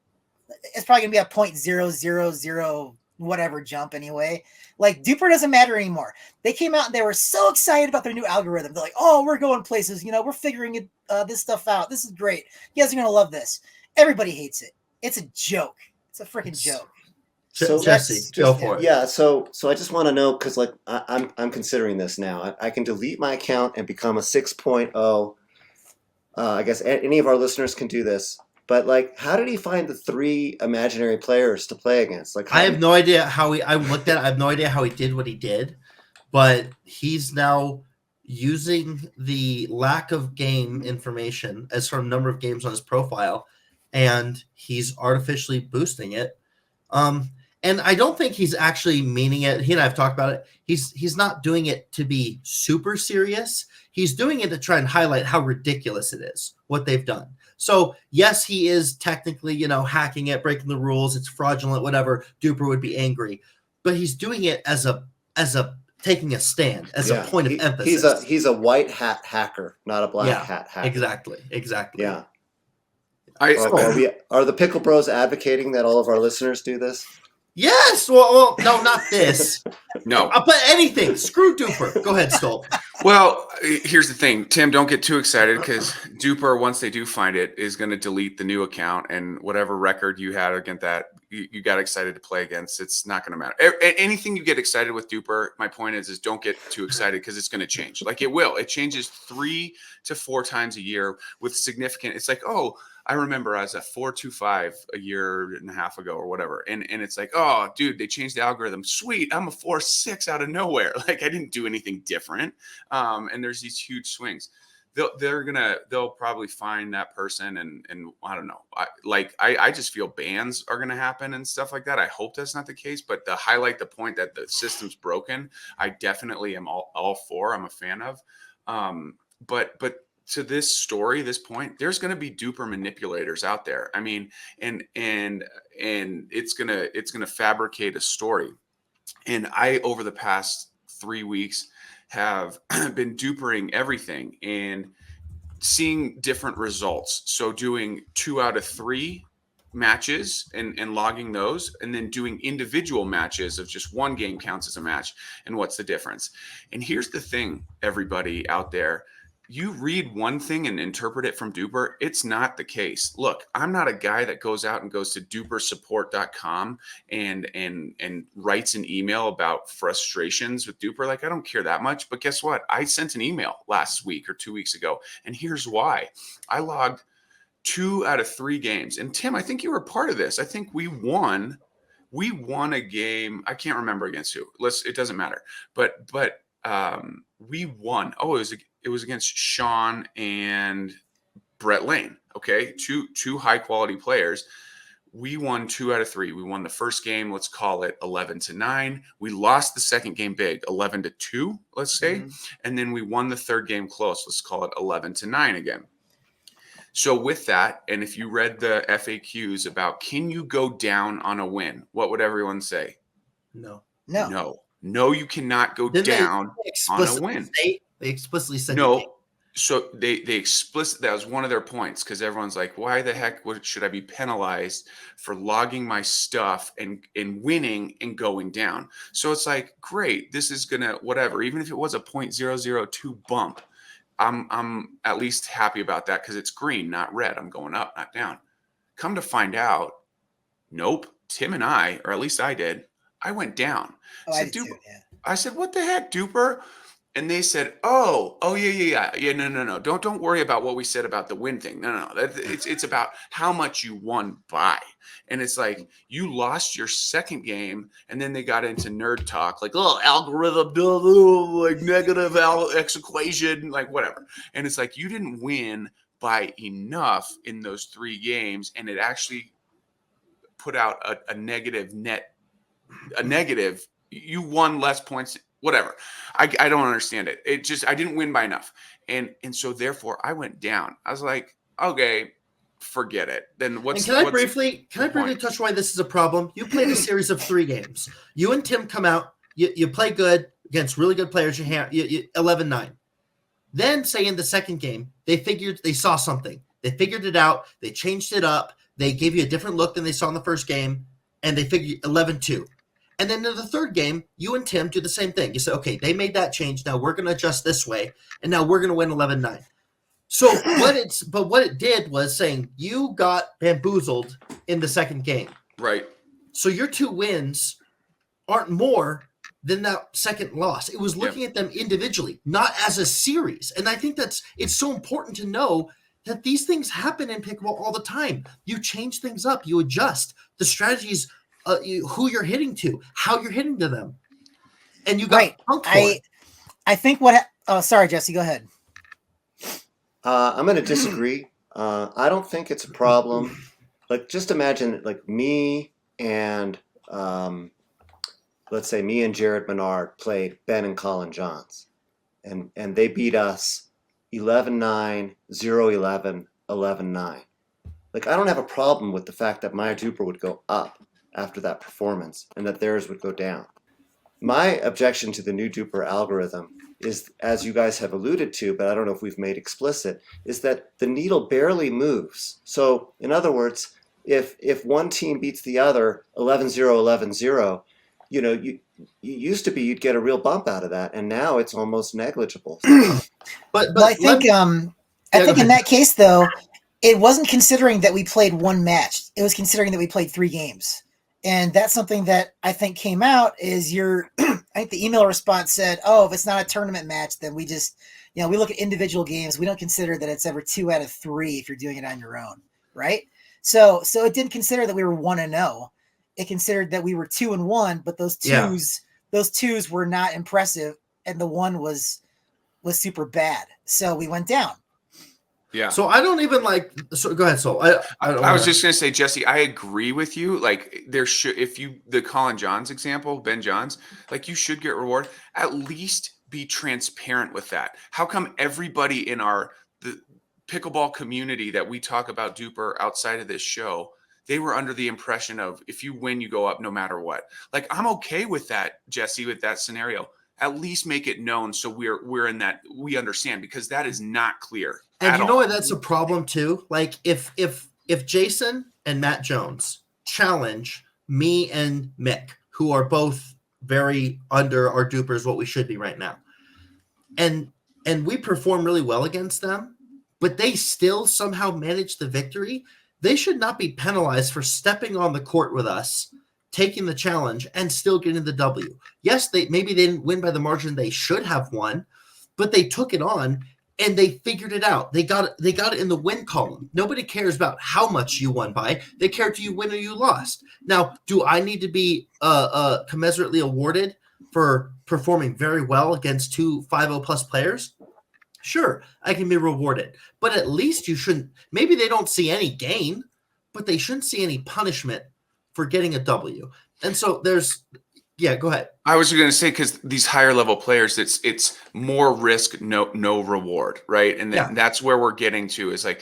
it's probably going to be a 0.000 whatever jump anyway. Like, DUPR doesn't matter anymore. They came out and they were so excited about their new algorithm. They're like, oh, we're going places. We're figuring this stuff out. This is great. You guys are going to love this. Everybody hates it. It's a joke. It's a freaking joke. So Jesse, go for it. Yeah, so I just want to know, because like I'm considering this now. I can delete my account and become a 6.0. I guess any of our listeners can do this. But like, how did he find the 3 imaginary players to play against? Like, I have no idea how I looked at it. I have no idea how he did what he did, but he's now using the lack of game information as from number of games on his profile, and he's artificially boosting it. And I don't think he's actually meaning it. He and I have talked about it. He's not doing it to be super serious. He's doing it to try and highlight how ridiculous it is, what they've done. So yes, he is technically, hacking it, breaking the rules. It's fraudulent, whatever. DUPR would be angry, but he's doing it as a taking a stand, as a point of emphasis. He's a white hat hacker, not a black hat hacker. Exactly. Yeah. I Are the Pickle Bros advocating that all of our listeners do this? Yes. Well, no, not this. no. But anything. Screw DUPR. Go ahead, Stolp. Well, here's the thing, Tim. Don't get too excited because DUPR, once they do find it, is going to delete the new account, and whatever record you had against that you got excited to play against, it's not going to matter. Anything you get excited with DUPR, my point is don't get too excited because it's going to change. Like it will. It changes 3 to 4 times a year with significant. It's like, oh, I remember I was at 4.25 a year and a half ago or whatever. And it's like, oh, dude, they changed the algorithm. Sweet. I'm a 4.6 out of nowhere. Like I didn't do anything different. And there's these huge swings. They'll probably find that person. And I don't know. I just feel bans are going to happen and stuff like that. I hope that's not the case. But to highlight the point that the system's broken, I definitely am all for. I'm a fan of. But to this story, this point, there's going to be DUPR manipulators out there. I mean, and it's going to fabricate a story. And I, over the past 3 weeks, have been DUPRing everything and seeing different results. So doing 2 out of 3 matches and logging those, and then doing individual matches of just one game counts as a match. And what's the difference? And here's the thing, everybody out there. You read one thing and interpret it from DUPR. It's not the case. Look, I'm not a guy that goes out and goes to dupersupport.com and writes an email about frustrations with DUPR. Like, I don't care that much. But guess what? I sent an email last week or 2 weeks ago, and here's why. I logged 2 out of 3 games. And Tim, I think you were part of this. I think we won a game. I can't remember against who. It doesn't matter. But we won. Oh, it was against Sean and Brett Lane. Okay. Two high quality players. We won 2 out of 3. We won the first game. Let's call it 11-9. We lost the second game big, 11-2, let's say. Mm-hmm. And then we won the third game close. Let's call it 11-9 again. So with that, and if you read the FAQs about, can you go down on a win? What would everyone say? No, you cannot go down on a win. They explicitly said no. So they explicitly, that was one of their points, because everyone's like, why the heck should I be penalized for logging my stuff and winning and going down? So it's like, great, this is gonna whatever. Even if it was a 0.002 bump, I'm at least happy about that because it's green, not red. I'm going up, not down. Come to find out, nope. Tim and I, or at least I did, I went down. I said, what the heck, DUPR? And they said, oh, yeah. No. Don't worry about what we said about the win thing. No. It's about how much you won by. And it's like, you lost your second game, and then they got into nerd talk, like, oh, algorithm, like negative X equation, like whatever. And it's like, you didn't win by enough in those 3 games, and it actually put out a negative net. You won less points, whatever. I don't understand it. I didn't win by enough. And so therefore I went down. I was like, okay, forget it. Then can I briefly touch why this is a problem? You played a series of 3 games. You and Tim come out, you play good against really good players, you 11-9. Then say in the second game, they saw something. They figured it out, they changed it up, they gave you a different look than they saw in the first game, and they figured 11-2. And then in the third game, you and Tim do the same thing. You say, okay, they made that change. Now we're going to adjust this way. And now we're going to win 11-9. So what it did was saying you got bamboozled in the second game. Right. So your 2 wins aren't more than that second loss. It was looking at them individually, not as a series. And I think it's so important to know that these things happen in pickleball all the time. You change things up. You adjust. The strategies who you're hitting to, how you're hitting to them, and you got right. I think sorry, Jesse, go ahead. I'm going to disagree. I don't think it's a problem. Like, just imagine like me and let's say me and Jared Menard played Ben and Colin Johns, and they beat us 11-9, 0-11, 11-9. Like, I don't have a problem with the fact that my DUPR would go up after that performance and that theirs would go down. My objection to the new DUPR algorithm is, as you guys have alluded to, but I don't know if we've made explicit, is that the needle barely moves. So, in other words, if one team beats the other 11-0, 11-0, you know, you used to be you'd get a real bump out of that, and now it's almost negligible. But I think in that case though, it wasn't considering that we played one match. It was considering that we played 3 games. And that's something that I think came out is I think the email response said, oh, if it's not a tournament match, then we just, we look at individual games. We don't consider that it's ever 2 out of 3 if you're doing it on your own. Right. So it didn't consider that we were 1-0. It considered that we were 2-1, but those twos were not impressive. And the one was super bad. So we went down. Yeah. So I don't even so go ahead, Sol. I was just going to say, Jesse, I agree with you. Like there should, the Colin Johns example, Ben Johns, like you should get reward. At least be transparent with that. How come everybody in the pickleball community that we talk about DUPR outside of this show, they were under the impression of if you win, you go up no matter what. Like I'm okay with that, Jesse, with that scenario. At least make it known so we're in that, we understand, because that is not clear. And you know what? That's a problem too. Like if Jason and Matt Jones challenge me and Mick, who are both very under our DUPRs, what we should be right now, and we perform really well against them, but they still somehow manage the victory, they should not be penalized for stepping on the court with us, taking the challenge, and still getting the W. Yes, maybe they didn't win by the margin they should have won, but they took it on and they figured it out. They got it in the win column. Nobody cares about how much you won by. They care do you win or you lost. Now, do I need to be commensurately awarded for performing very well against 2 5-0 plus players? Sure, I can be rewarded. But at least you shouldn't. Maybe they don't see any gain, but they shouldn't see any punishment for getting a W. And so go ahead. I was going to say, because these higher level players, it's more risk, no reward, right? And then that's where we're getting to, is like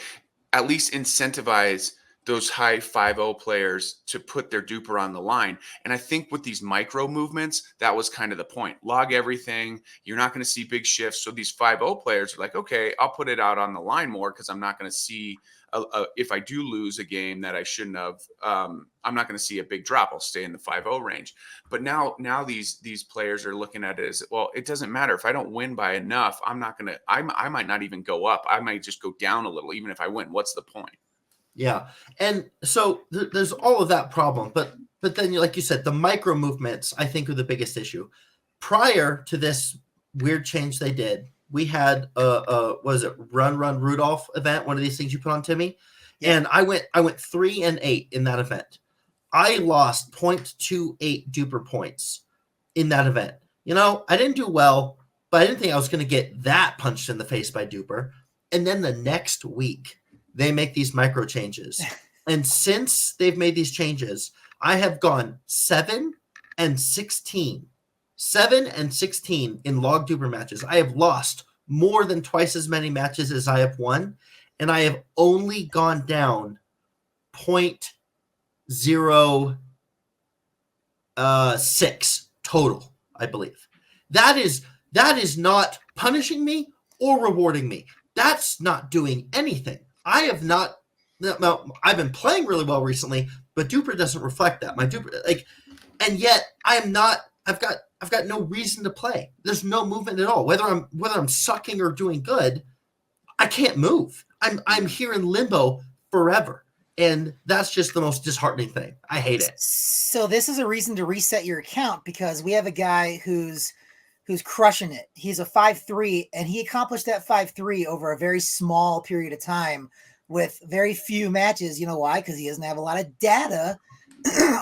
at least incentivize those high 5-0 players to put their DUPR on the line. And I think with these micro movements, that was kind of the point. Log everything. You're not going to see big shifts. So these 5-0 players are like, okay, I'll put it out on the line more because I'm not going to see if I do lose a game that I shouldn't have, I'm not going to see a big drop. I'll stay in the 5-0 range. But now these players are looking at it as, well, it doesn't matter. If I don't win by enough, I might not even go up. I might just go down a little, even if I win. What's the point? Yeah. And so there's all of that problem. But then, like you said, the micro movements, I think, are the biggest issue. Prior to this weird change they did, we had what was it, Run Rudolph event, one of these things you put on Timmy. Yeah. And I went 3-8 in that event. I lost 0.28 DUPR points in that event. I didn't do well, but I didn't think I was going to get that punched in the face by DUPR. And then the next week, they make these micro changes. And since they've made these changes, I have gone 7-16. 7-16 in log DUPR matches. I have lost more than twice as many matches as I have won, and I have only gone down 0.06 total, I believe. That is not punishing me or rewarding me. That's not doing anything. I have not. I've been playing really well recently, but DUPR doesn't reflect that. My DUPR, and yet I am not. I've got no reason to play. There's no movement at all. Whether I'm sucking or doing good, I can't move. I'm here in limbo forever. And that's just the most disheartening thing. I hate it. So this is a reason to reset your account, because we have a guy who's crushing it. He's a 5-3, and he accomplished that 5-3 over a very small period of time with very few matches. You know why? Because he doesn't have a lot of data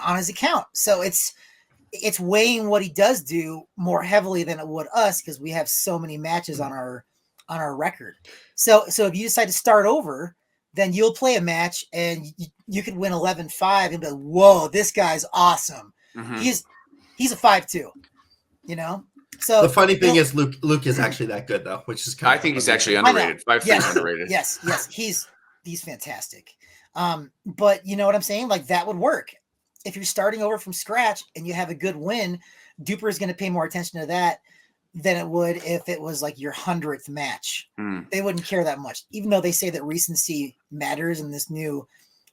on his account. So it's weighing what he does do more heavily than it would us, because we have so many matches on our record. So if you decide to start over, then you'll play a match and you could win 11-5 and be like, whoa, this guy's awesome. Mm-hmm. He's a 5-2, So the funny thing is Luke is actually that good though, which is I think he's actually underrated. 5-3 is underrated. Yes. He's he's fantastic. But you know what I'm saying? Like that would work. If you're starting over from scratch and you have a good win, DUPR is going to pay more attention to that than it would if it was like your 100th match. They wouldn't care that much. Even though they say that recency matters in this new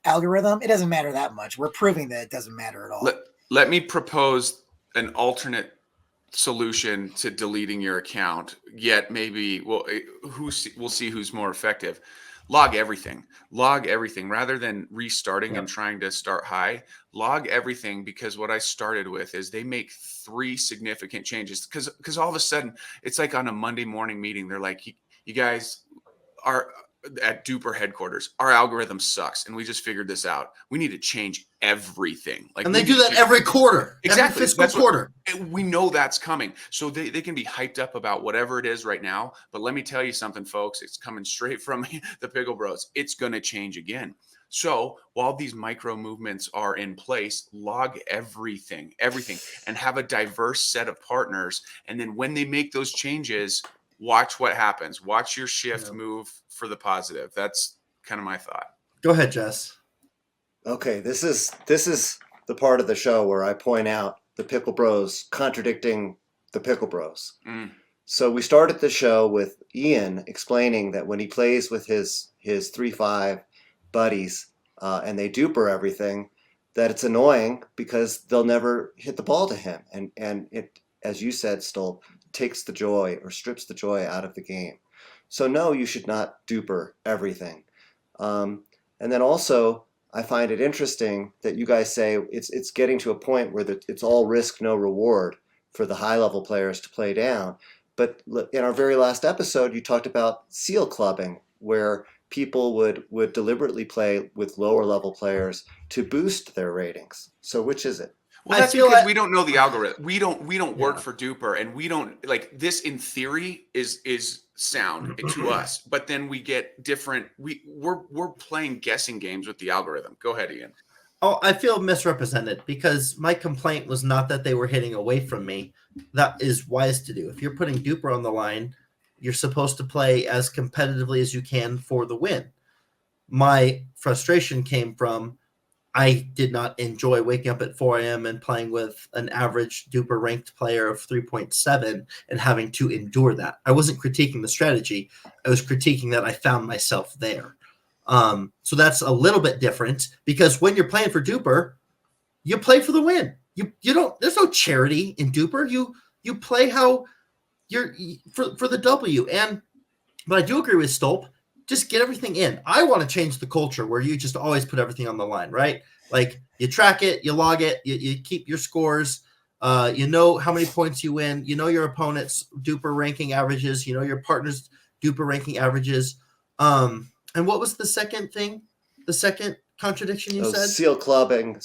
algorithm, it doesn't matter that much. We're proving that it doesn't matter at all. Let me propose an alternate solution to deleting your account. Yet maybe we'll see who's more effective. Log everything rather than restarting and trying to start high. Log everything, because what I started with is they make 3 significant changes, because all of a sudden it's like on a Monday morning meeting, they're like, you guys are at DUPR headquarters, our algorithm sucks and we just figured this out. We need to change everything. And they do that every quarter. Exactly. Every fiscal quarter. We know that's coming. So they can be hyped up about whatever it is right now. But let me tell you something, folks. It's coming straight from the PickleBros. It's going to change again. So while these micro movements are in place, log everything, and have a diverse set of partners. And then when they make those changes, watch what happens. Watch your shift move for the positive. That's kind of my thought. Go ahead, Jess. Okay, this is the part of the show where I point out the PickleBros contradicting the PickleBros. So we started the show with Eoin explaining that when he plays with his 3-5 buddies and they DUPR everything, that it's annoying because they'll never hit the ball to him, and it, as you said, Stolp, takes the joy or strips the joy out of the game. So no, you should not DUPR everything. And then also, I find it interesting that you guys say it's getting to a point where it's all risk, no reward for the high-level players to play down. But in our very last episode, you talked about seal clubbing, where people would deliberately play with lower-level players to boost their ratings. So which is it? Well, that's because we don't know the algorithm. We don't work for DUPR, and we don't like this. In theory, is sound to us, but then we get different. We're playing guessing games with the algorithm. Go ahead, Eoin. Oh, I feel misrepresented because my complaint was not that they were hitting away from me. That is wise to do. If you're putting DUPR on the line, you're supposed to play as competitively as you can for the win. My frustration came from I did not enjoy waking up at 4 a.m. and playing with an average DUPR ranked player of 3.7 and having to endure that. I wasn't critiquing the strategy. I was critiquing that I found myself there. So that's a little bit different because when you're playing for DUPR, you play for the win. You don't. There's no charity in DUPR. You play how you're for the W. But I do agree with Stolp. Just get everything in. I want to change the culture where you just always put everything on the line, right? Like you track it, you log it, you keep your scores. You know how many points you win. You know your opponent's DUPR ranking averages. You know your partner's DUPR ranking averages. And what was the second thing? The second contradiction you said? Seal clubbing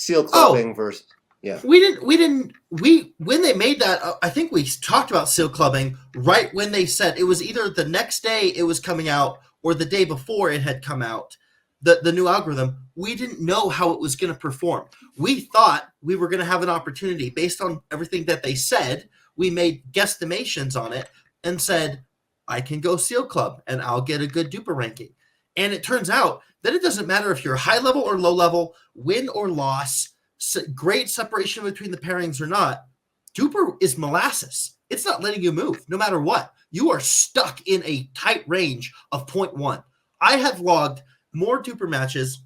versus when they made that, I think we talked about seal clubbing right when they said it was either the next day it was coming out or the day before it had come out, the new algorithm. We didn't know how it was going to perform. We thought we were going to have an opportunity based on everything that they said. We made guesstimations on it and said, I can go seal club and I'll get a good DUPR ranking. And it turns out that it doesn't matter if you're high level or low level, win or loss, great separation between the pairings or not. DUPR is molasses. It's not letting you move no matter what. You are stuck in a tight range of 0.1. I have logged more DUPR matches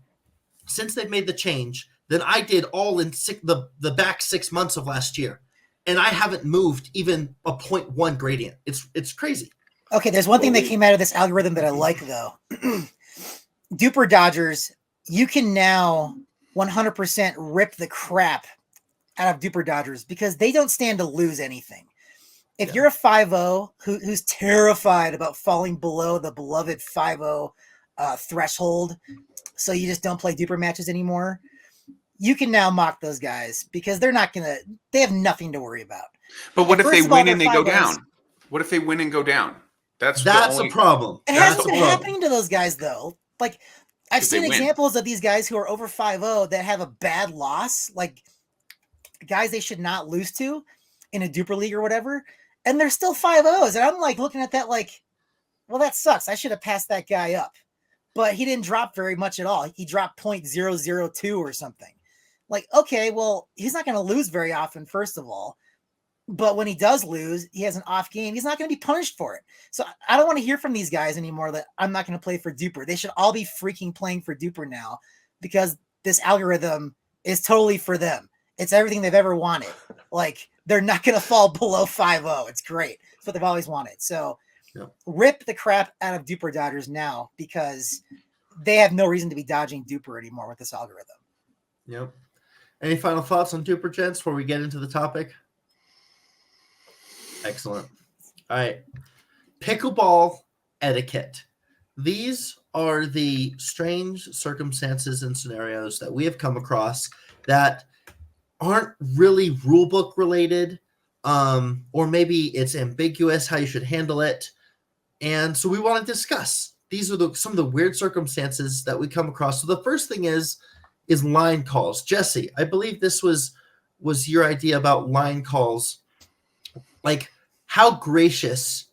since they've made the change than I did all in the back 6 months of last year. And I haven't moved even a 0.1 gradient. It's crazy. Okay, there's one thing that came out of this algorithm that I like, though. DUPR Dodgers, you can now 100% rip the crap out of DUPR Dodgers because they don't stand to lose anything. If you're a 5-0 who's terrified about falling below the beloved 5-0 threshold, so you just don't play DUPR matches anymore, you can now mock those guys because they have nothing to worry about. But what if they win and they go down? What if they win and go down? That's a problem. It hasn't been happening to those guys, though. Like, I've seen examples of these guys who are over 5-0 that have a bad loss, like guys they should not lose to in a DUPR league or whatever, and they're still 5-0s. And I'm like looking at that like, well, that sucks. I should have passed that guy up. but he didn't drop very much at all. He dropped 0.002 or something. Like, okay, well, he's not going to lose very often, first of all. But when he does lose, he has an off game. He's not going to be punished for it. So I don't want to hear from these guys anymore that I'm not going to play for DUPR. They should all be freaking playing for DUPR now because this algorithm is totally for them. It's everything they've ever wanted. Like, they're not going to fall below 5-0. It's great. It's what they've always wanted. So rip the crap out of DUPR dodgers now because they have no reason to be dodging DUPR anymore with this algorithm. Yep. Any final thoughts on DUPR, gents, before we get into the topic? Excellent. All right. Pickleball etiquette. These are the strange circumstances and scenarios that we have come across that aren't really rulebook related, or maybe it's ambiguous how you should handle it. And so we want to discuss. These are some of the weird circumstances that we come across. So the first thing is line calls. Jesse, I believe this was your idea about line calls. Like, how gracious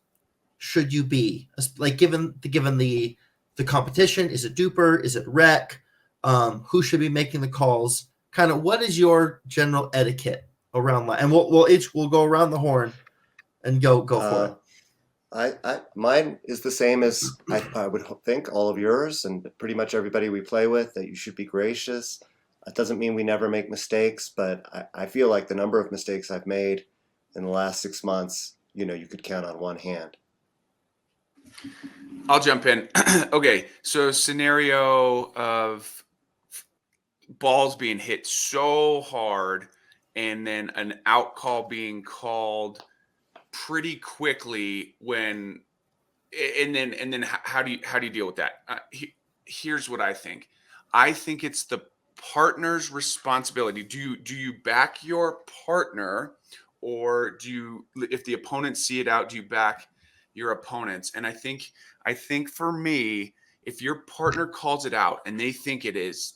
should you be? Like, given the competition, is it DUPR? Is it rec? Who should be making the calls? Kind of, what is your general etiquette around line? And we'll go around the horn and go for it. Mine is the same as I would think all of yours and pretty much everybody we play with, that you should be gracious. That doesn't mean we never make mistakes, but I feel like the number of mistakes I've made in the last 6 months, you could count on one hand. I'll jump in. Okay, so scenario of balls being hit so hard and then an out call being called pretty quickly and then how do you deal with that? Here's what I think. I think it's the partner's responsibility. Do you back your partner, or if the opponents see it out, do you back your opponents? And I think for me, if your partner calls it out and they think it's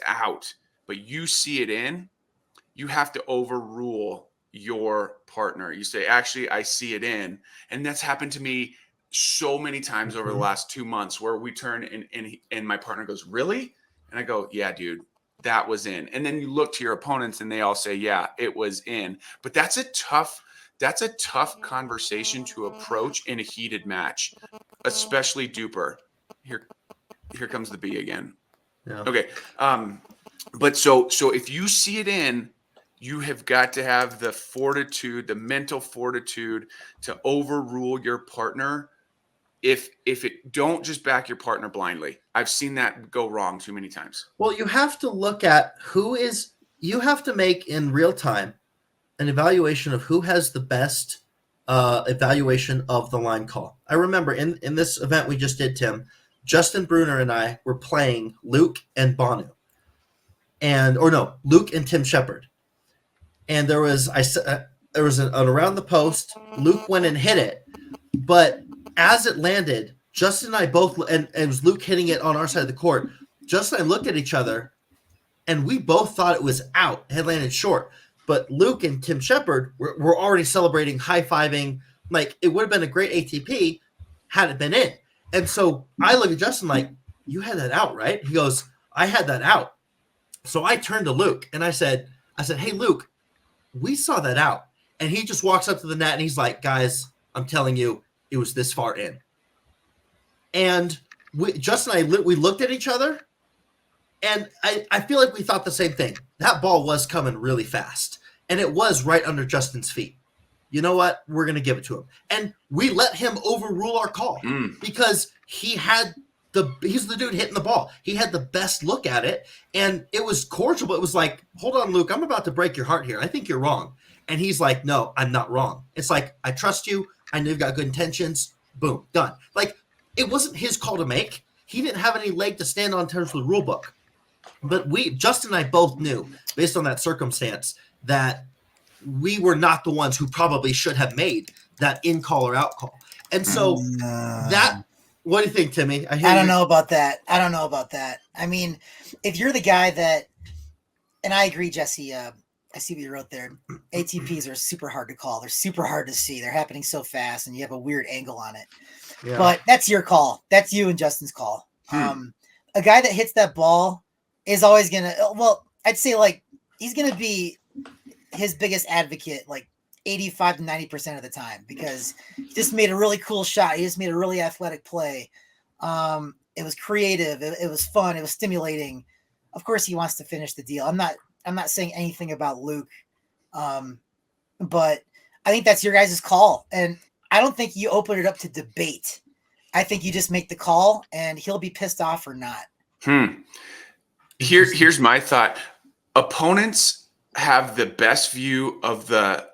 out, but you see it in, you have to overrule your partner. You say, actually, I see it in. And that's happened to me so many times over the last 2 months, where we turn and my partner goes, really? And I go, yeah, dude, that was in. And then you look to your opponents and they all say, yeah, it was in. But that's a tough conversation to approach in a heated match, especially DUPR. Here comes the B again. Yeah. Okay. But so if you see it in, you have got to have the fortitude, the mental fortitude to overrule your partner. If it, don't just back your partner blindly. I've seen that go wrong too many times. Well, you have to look at you have to make in real time an evaluation of who has the best evaluation of the line call. I remember in this event we just did, Tim, Justin Bruner and I were playing Luke and Banu. Luke and Tim Shepard. And there was an around the post. Luke went and hit it, but as it landed, Justin and I both, and it was Luke hitting it on our side of the court. Justin and I looked at each other, and we both thought it was out. It had landed short. But Luke and Tim Shepard were already celebrating, high-fiving. Like, it would have been a great ATP had it been in. And so I look at Justin like, you had that out, right? He goes, I had that out. So I turned to Luke, and I said, hey, Luke, we saw that out. And he just walks up to the net, and he's like, guys, I'm telling you, it was this far in. And Justin and I, we looked at each other, and I feel like we thought the same thing. That ball was coming really fast, and it was right under Justin's feet. You know what? We're going to give it to him. And we let him overrule our call because he's the dude hitting the ball. He had the best look at it, and it was cordial, but it was like, hold on, Luke, I'm about to break your heart here. I think you're wrong. And he's like, no, I'm not wrong. It's like, I trust you. I know you've got good intentions. Boom, done. Like, it wasn't his call to make. He didn't have any leg to stand on in terms of the rule book. But Justin and I both knew, based on that circumstance, that we were not the ones who probably should have made that in call or out call. And so what do you think, Timmy? I don't know about that. I mean, if you're the guy that, and I agree, Jesse, I see what you wrote there. ATPs are super hard to call. They're super hard to see. They're happening so fast, and you have a weird angle on it. Yeah. But that's your call. That's you and Justin's call. A guy that hits that ball is always gonna. Well, I'd say like he's gonna be his biggest advocate, like 85 to 90% of the time, because he just made a really cool shot. He just made a really athletic play. It was creative. It was fun. It was stimulating. Of course, he wants to finish the deal. I'm not saying anything about Luke, but I think that's your guys' call, and I don't think you open it up to debate. I think you just make the call, and he'll be pissed off or not. Here's my thought. Opponents have the best view of the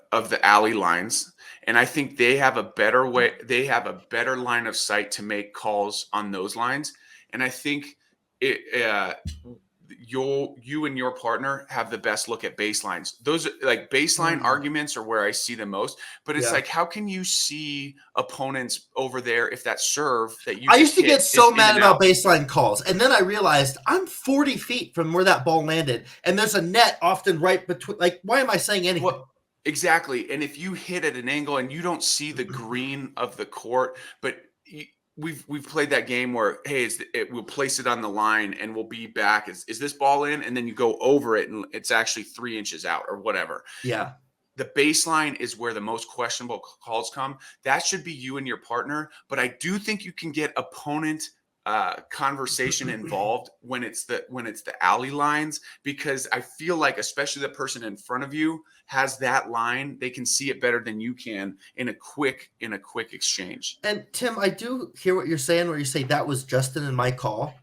alley lines, and I think they have a better line of sight to make calls on those lines. And I think you and your partner have the best look at baselines. Those like baseline arguments are where I see the most, but it's like, how can you see opponents over there if that serve that you I used to get so mad about out? Baseline calls, and then I realized I'm 40 feet from where that ball landed, and there's a net often right between. Like, why am I saying anything? Well, exactly. And if you hit at an angle and you don't see the green of the court, but we've played that game where, hey, we'll place it on the line and we'll be back. Is this ball in? And then you go over it and it's actually 3 inches out or whatever. Yeah. The baseline is where the most questionable calls come. That should be you and your partner. But I do think you can get opponent conversation involved when it's the alley lines, because I feel like especially the person in front of you has that line. They can see it better than you can in a quick exchange. And Tim, I do hear what you're saying, where you say that was Justin and my call,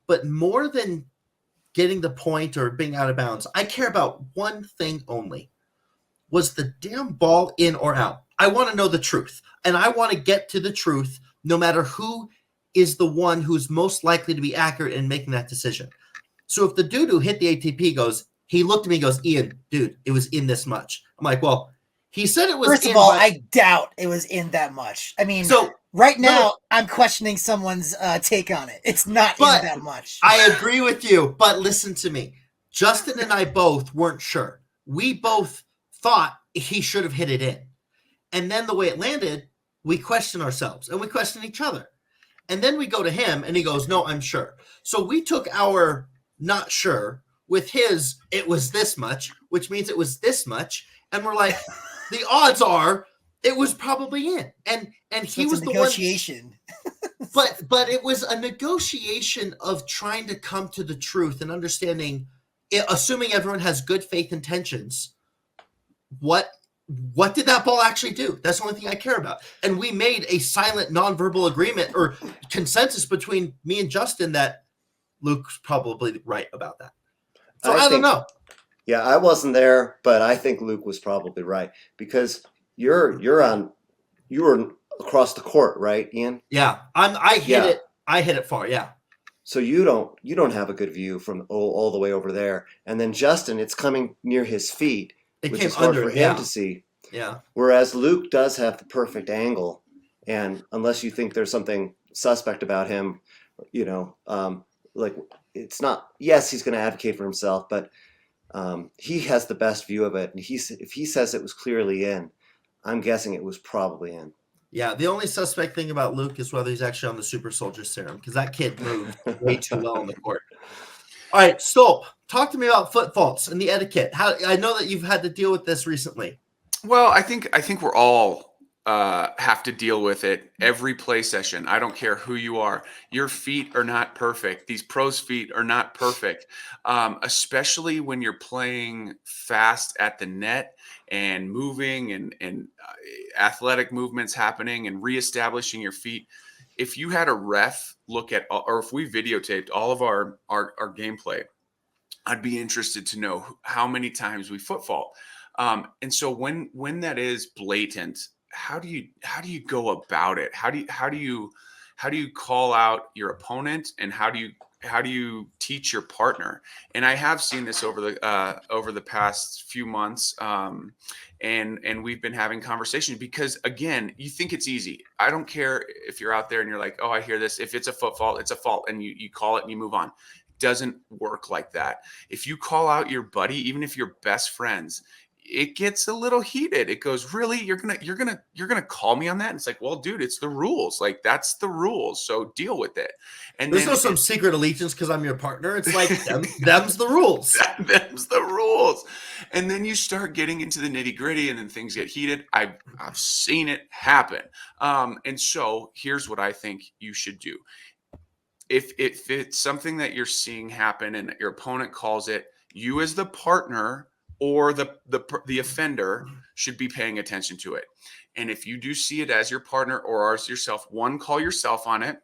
but more than getting the point or being out of bounds, I care about one thing only. Was the damn ball in or out? I want to know the truth, and I want to get to the truth no matter who is the one who's most likely to be accurate in making that decision. So if the dude who hit the ATP he looked at me and goes, Ian, dude, it was in this much. I'm like, well, he said it was First of all, I doubt it was in that much. I mean, so right now I'm questioning someone's take on it. It's not in that much. I agree with you, but listen to me. Justin and I both weren't sure. We both thought he should have hit it in. And then the way it landed, we question ourselves and we question each other. And then we go to him and he goes, no, I'm sure. So we took our not sure with his, it was this much, which means it was this much. And we're like, the odds are it was probably in. And he was the negotiation. But it was a negotiation of trying to come to the truth and understanding, assuming everyone has good faith intentions, what did that ball actually do? That's the only thing I care about. And we made a silent nonverbal agreement or consensus between me and Justin that Luke's probably right about that. So I don't know. Yeah, I wasn't there, but I think Luke was probably right, because you were across the court, right, Ian? Yeah, I hit it far. Yeah. So you don't have a good view from all the way over there, and then Justin, it's coming near his feet, which is hard for him to see. Yeah. Whereas Luke does have the perfect angle, and unless you think there's something suspect about him, like it's not. Yes, he's going to advocate for himself, but he has the best view of it. And if he says it was clearly in, I'm guessing it was probably in. Yeah, the only suspect thing about Luke is whether he's actually on the super soldier serum, because that kid moved way too well on the court. All right, Stolp, talk to me about foot faults and the etiquette. I know that you've had to deal with this recently. Well, I think we're all have to deal with it every play session. I don't care who you are. Your feet are not perfect. These pros' feet are not perfect, especially when you're playing fast at the net and moving and athletic movements happening and reestablishing your feet. If you had a ref look at, or if we videotaped all of our gameplay, I'd be interested to know how many times we foot fault. And so when that is blatant, how do you go about it? How do you call out your opponent, and how do you teach your partner? And I have seen this over the past few months, and we've been having conversations, because again, you think it's easy. I don't care if you're out there and you're like, oh, I hear this. If it's a foot fault, it's a fault, and you call it and you move on. It doesn't work like that. If you call out your buddy, even if you're best friends, it gets a little heated. It goes, really? You're gonna call me on that? And it's like, well, dude, it's the rules. Like, that's the rules. So deal with it. And There's then no some secret allegiance because I'm your partner. It's like them's the rules. them's the rules. And then you start getting into the nitty gritty, and then things get heated. I've seen it happen. And so here's what I think you should do. If it's something that you're seeing happen and your opponent calls it, you as the partner or the offender should be paying attention to it. And if you do see it as your partner or as yourself, one, call yourself on it.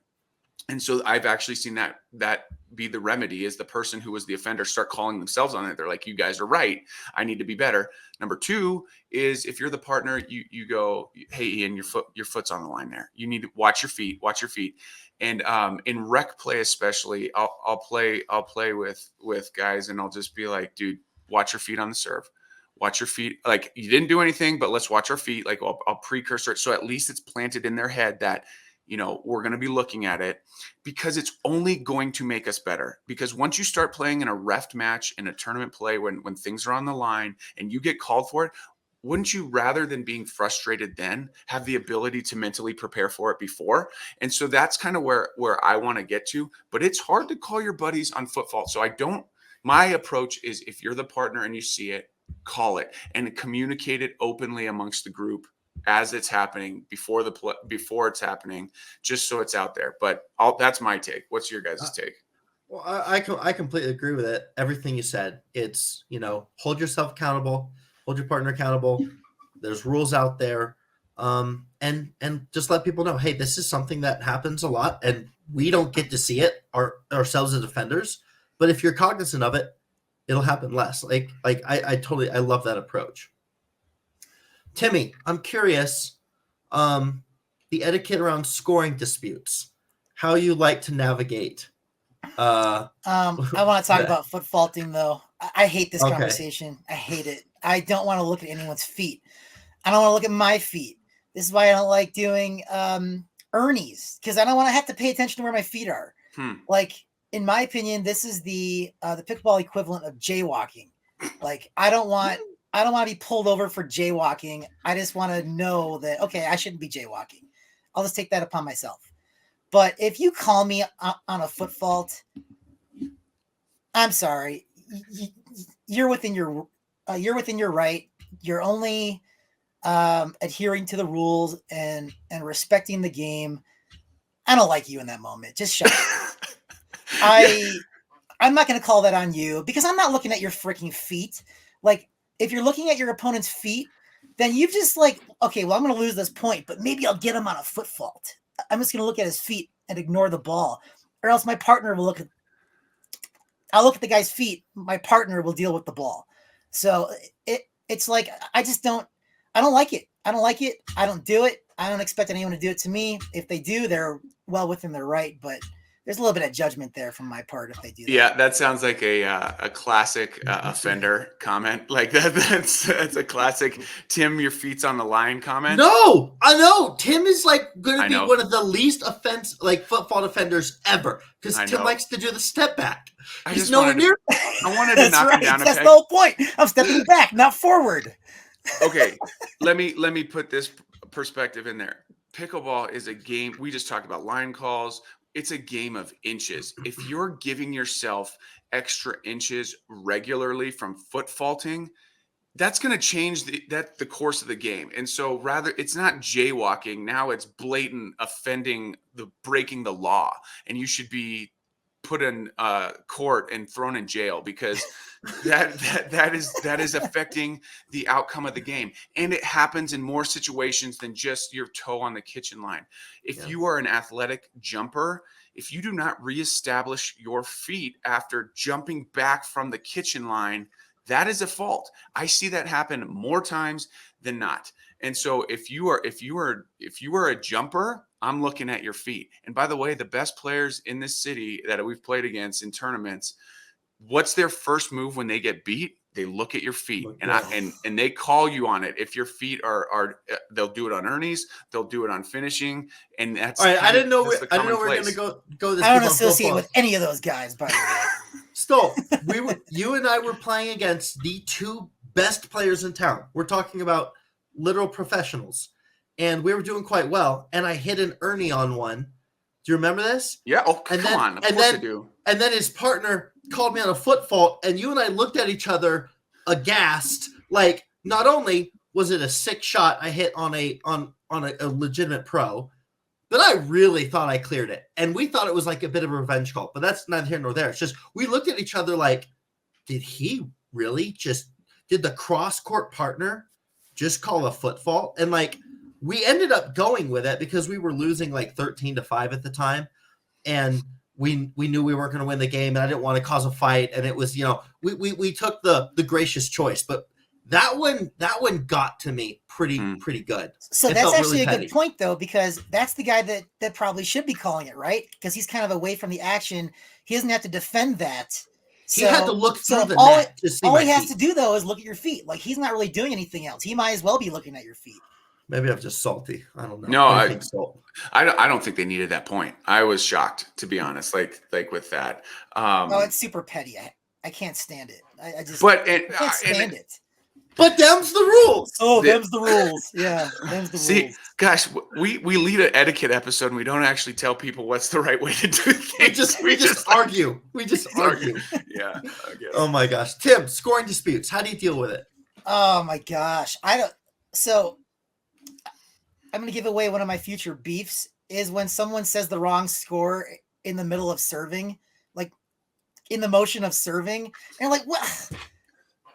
And so I've actually seen that be the remedy, is the person who was the offender start calling themselves on it. They're like, you guys are right. I need to be better. Number two is, if you're the partner, you go, hey, Ian, your foot's on the line there. You need to watch your feet. And in rec play especially, I'll play with guys, and I'll just be like, dude, watch your feet on the serve. Watch your feet. Like, you didn't do anything, but let's watch our feet. Like, I'll precursor it. So at least it's planted in their head that, we're going to be looking at it, because it's only going to make us better. Because once you start playing in a ref match, in a tournament play, when things are on the line and you get called for it, wouldn't you, rather than being frustrated then, have the ability to mentally prepare for it before? And so that's kind of where I want to get to. But it's hard to call your buddies on foot fault. So my approach is, if you're the partner and you see it, call it and communicate it openly amongst the group as it's happening, before it's happening, just so it's out there. But that's my take. What's your guys' take? Well, I completely agree with it. Everything you said. It's, hold yourself accountable, hold your partner accountable. There's rules out there. And just let people know, hey, this is something that happens a lot, and we don't get to see it ourselves as offenders. But if you're cognizant of it, it'll happen less. I love that approach. Timmy, I'm curious, the etiquette around scoring disputes, how you like to navigate. I want to talk about foot faulting, though. I hate this conversation. I hate it. I don't want to look at anyone's feet. I don't want to look at my feet. This is why I don't like doing Ernie's, because I don't want to have to pay attention to where my feet are. Like, in my opinion, this is the pickleball equivalent of jaywalking. Like, I don't want to be pulled over for jaywalking. I just want to know that, okay, I shouldn't be jaywalking. I'll just take that upon myself. But if you call me on a foot fault, I'm sorry. You're within your right. You're only adhering to the rules and respecting the game. I don't like you in that moment. Just shut up. I'm not going to call that on you, because I'm not looking at your freaking feet. Like, if you're looking at your opponent's feet, then you've just like, okay, well, I'm going to lose this point, but maybe I'll get him on a foot fault. I'm just going to look at his feet and ignore the ball, or else my partner will I'll look at the guy's feet. My partner will deal with the ball. So it's like, I don't like it. I don't like it. I don't do it. I don't expect anyone to do it to me. If they do, they're well within their right, but there's a little bit of judgment there from my part if they do that. Yeah, that sounds like a classic offender comment. Like that's a classic Tim, your feet's on the line comment. No, I know. Tim is like going to be one of the least foot fault offenders ever, because Tim likes to do the step back. He's nowhere near. I wanted to knock him down a peg. That's the whole point. I'm stepping back, not forward. Okay, let me put this perspective in there. Pickleball is a game. We just talked about line calls. It's a game of inches. If you're giving yourself extra inches regularly from foot faulting, that's going to change the course of the game. And so rather, it's not jaywalking. Now it's blatant offending, breaking the law, and you should be put in court and thrown in jail, because that is affecting the outcome of the game. And it happens in more situations than just your toe on the kitchen line. If you are an athletic jumper, if you do not reestablish your feet after jumping back from the kitchen line, that is a fault. I see that happen more times than not. And so if you are a jumper, I'm looking at your feet. And by the way, the best players in this city that we've played against in tournaments, what's their first move when they get beat? They look at your feet, and they call you on it. If your feet are they'll do it on Ernie's, they'll do it on finishing, and that's all right. I didn't know we're going to go this. I don't associate with any of those guys, by the way. Stolp, you and I were playing against the two best players in town. We're talking about literal professionals. And we were doing quite well. And I hit an Ernie on one. Do you remember this? Yeah. Oh, And come then, on. Of and course then, I do. And then his partner called me on a foot fault, and you and I looked at each other aghast. Like, not only was it a sick shot I hit on a legitimate pro, but I really thought I cleared it. And we thought it was like a bit of a revenge call, but that's neither here nor there. It's just we looked at each other like, did he really did the cross-court partner just call a foot fault? And like, we ended up going with it because we were losing like 13-5 at the time. And we knew we weren't going to win the game, and I didn't want to cause a fight. And it was, we took the gracious choice, but that one got to me pretty good. So that's actually a good point, though, because that's the guy that probably should be calling it, right? Because he's kind of away from the action. He doesn't have to defend that. He had to look through the net to see all he my has feet. to do, though, is look at your feet. Like, he's not really doing anything else. He might as well be looking at your feet. Maybe I'm just salty. I don't know. No, I I don't think they needed that point. I was shocked, to be honest. Like with that. It's super petty. I can't stand it. I can't stand it. But them's the rules. Them's the rules. Yeah, them's the See, rules. gosh, we lead an etiquette episode, and we don't actually tell people what's the right way to do things. We just argue. We just argue. Yeah. I guess. Oh my gosh, Tim, scoring disputes. How do you deal with it? Oh my gosh, So I'm going to give away one of my future beefs is when someone says the wrong score in the middle of serving, like in the motion of serving, and like, what?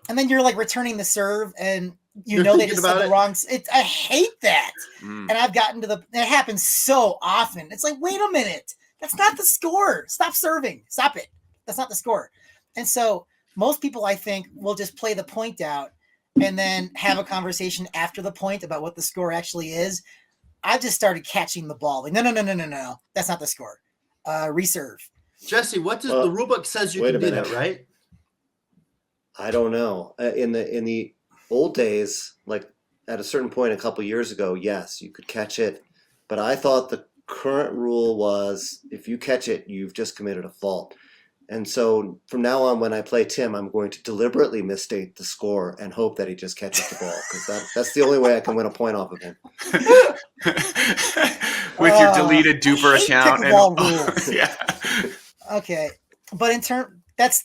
And then you're like returning the serve, and they just said the wrong. I hate that. And I've gotten to it happens so often. It's like, wait a minute, that's not the score. Stop serving. Stop it. That's not the score. And so most people, I think, will just play the point out and then have a conversation after the point about what the score actually is. I just started catching the ball. Like, no. That's not the score. Reserve. Jesse, what does the rulebook says you can do that, right? I don't know. In the old days, like at a certain point a couple years ago, yes, you could catch it. But I thought the current rule was if you catch it, you've just committed a fault. And so from now on, when I play Tim, I'm going to deliberately misstate the score and hope that he just catches the ball, because that's the only way I can win a point off of him. With your deleted DUPR account. Rules. Yeah. Okay. But that's...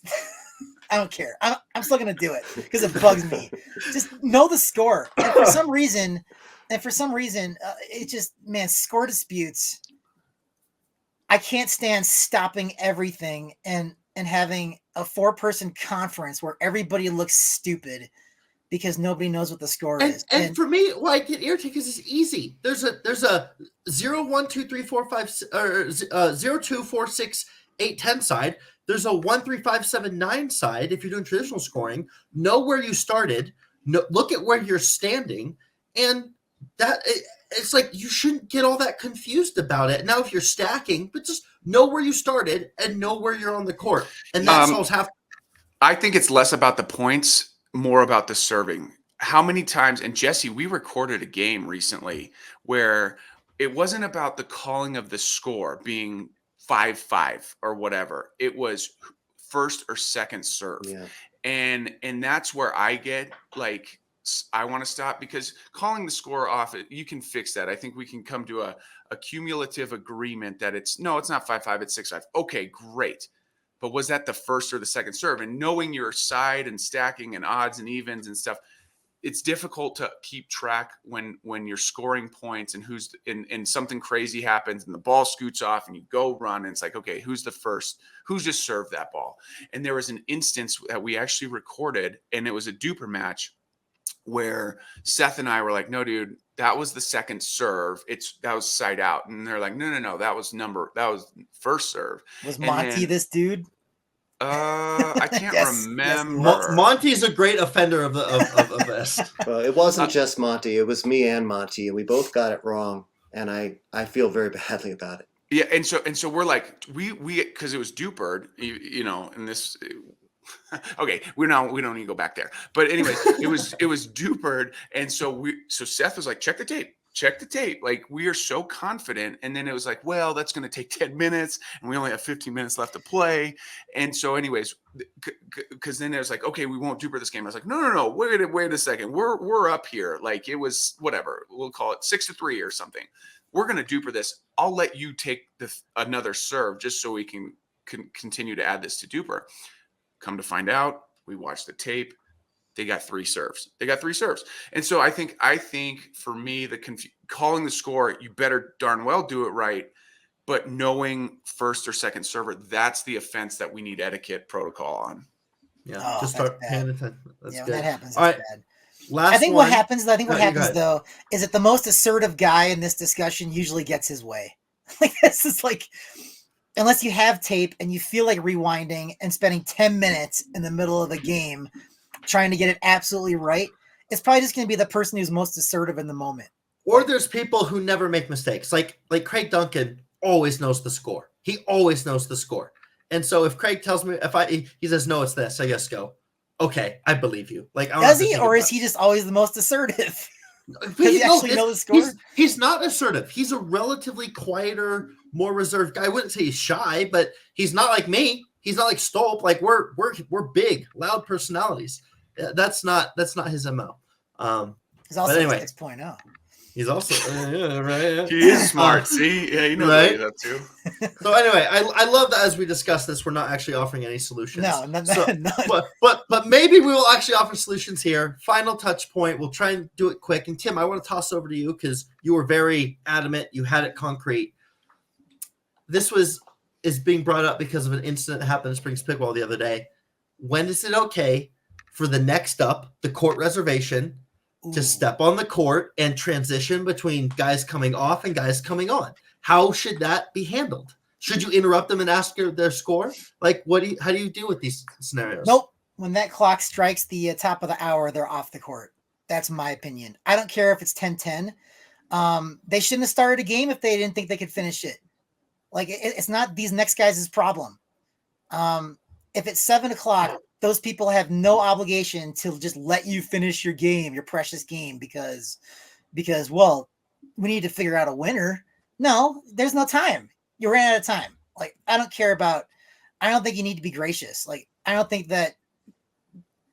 I don't care. I'm still going to do it because it bugs me. Just know the score. And for some reason, it just, score disputes. I can't stand stopping everything and having a 4-person conference where everybody looks stupid because nobody knows what the score is. And for me, why I get irritated because it's easy. There's a 0, 1, 2, 3, 4, 5, or 0, 2, 4, 6, 8, 10 side. There's a 1, 3, 5, 7, 9 side. If you're doing traditional scoring, know where you started. Look at where you're standing, and it's like you shouldn't get all that confused about it. Now, if you're stacking, but just know where you started and know where you're on the court, and that's all half. I think it's less about the points, more about the serving. How many times? And Jesse, we recorded a game recently where it wasn't about the calling of the score being 5-5 or whatever. It was first or second serve. Yeah. And that's where I get like, I want to stop, because calling the score off, you can fix that. I think we can come to a cumulative agreement that it's not 5-5, it's 6-5. Okay, great. But was that the first or the second serve? And knowing your side and stacking and odds and evens and stuff, it's difficult to keep track when you're scoring points and who's and something crazy happens and the ball scoots off and you go run, and it's like, okay, who's the first? Who's just served that ball? And there was an instance that we actually recorded, and it was a DUPR match where Seth and I were like, no, dude, that was the second serve. That was side out. And they're like, no, that was first serve. Was Monty this dude? I can't remember. Monty's a great offender of this. Well, it wasn't just Monty. It was me and Monty, and we both got it wrong. And I feel very badly about it. Yeah, and so we're like, we because it was DUPR, and this. Okay, we don't need to go back there. But anyways, it was DUPR, and so Seth was like, check the tape. check the tape. Like, we are so confident. And then it was like, well, that's going to take 10 minutes and we only have 15 minutes left to play. And so anyways, because then it was like, okay, we won't DUPR this game. I was like, no, wait a second. We're up here. Like, it was whatever. We'll call it 6-3 or something. We're going to DUPR this. I'll let you take another serve just so we can continue to add this to DUPR. Come to find out, we watched the tape. They got 3 serves. And so I think for me, calling the score, you better darn well do it right. But knowing first or second server, that's the offense that we need etiquette protocol on. Yeah, just start paying attention. That's good. When that happens, all right. bad. Last I think one. what happens though is that the most assertive guy in this discussion usually gets his way. Like, this is like, unless you have tape and you feel like rewinding and spending 10 minutes in the middle of the game trying to get it absolutely right, it's probably just going to be the person who's most assertive in the moment. Or there's people who never make mistakes. Like Craig Duncan always knows the score. He always knows the score. And so if Craig tells me, he says, no, it's this, I just go, okay, I believe you. Like, does he, or is he just always the most assertive? Does he actually know the score? He's not assertive. He's a relatively quieter, more reserved guy. I wouldn't say he's shy, but he's not like me. He's not like Stolp. Like, we're big, loud personalities. That's not his MO. He's also anyway, 6.0. He's also right. He is smart. See, yeah, you know right? that too. So anyway, I love that as we discuss this, we're not actually offering any solutions. No, none. But maybe we will actually offer solutions here. Final touch point. We'll try and do it quick. And Tim, I want to toss over to you because you were very adamant. You had it concrete. This is being brought up because of an incident that happened in Springs Pickleball the other day. When is it okay for the next up, the court reservation, to step on the court and transition between guys coming off and guys coming on? How should that be handled? Should you interrupt them and ask their score? Like, how do you deal with these scenarios? Nope. When that clock strikes the top of the hour, they're off the court. That's my opinion. I don't care if it's 10-10. They shouldn't have started a game if they didn't think they could finish it. Like, it's not these next guys' problem. If it's 7 o'clock, those people have no obligation to just let you finish your game, your precious game, because, well, we need to figure out a winner. No, there's no time. You ran out of time. Like, I don't think you need to be gracious. Like, I don't think that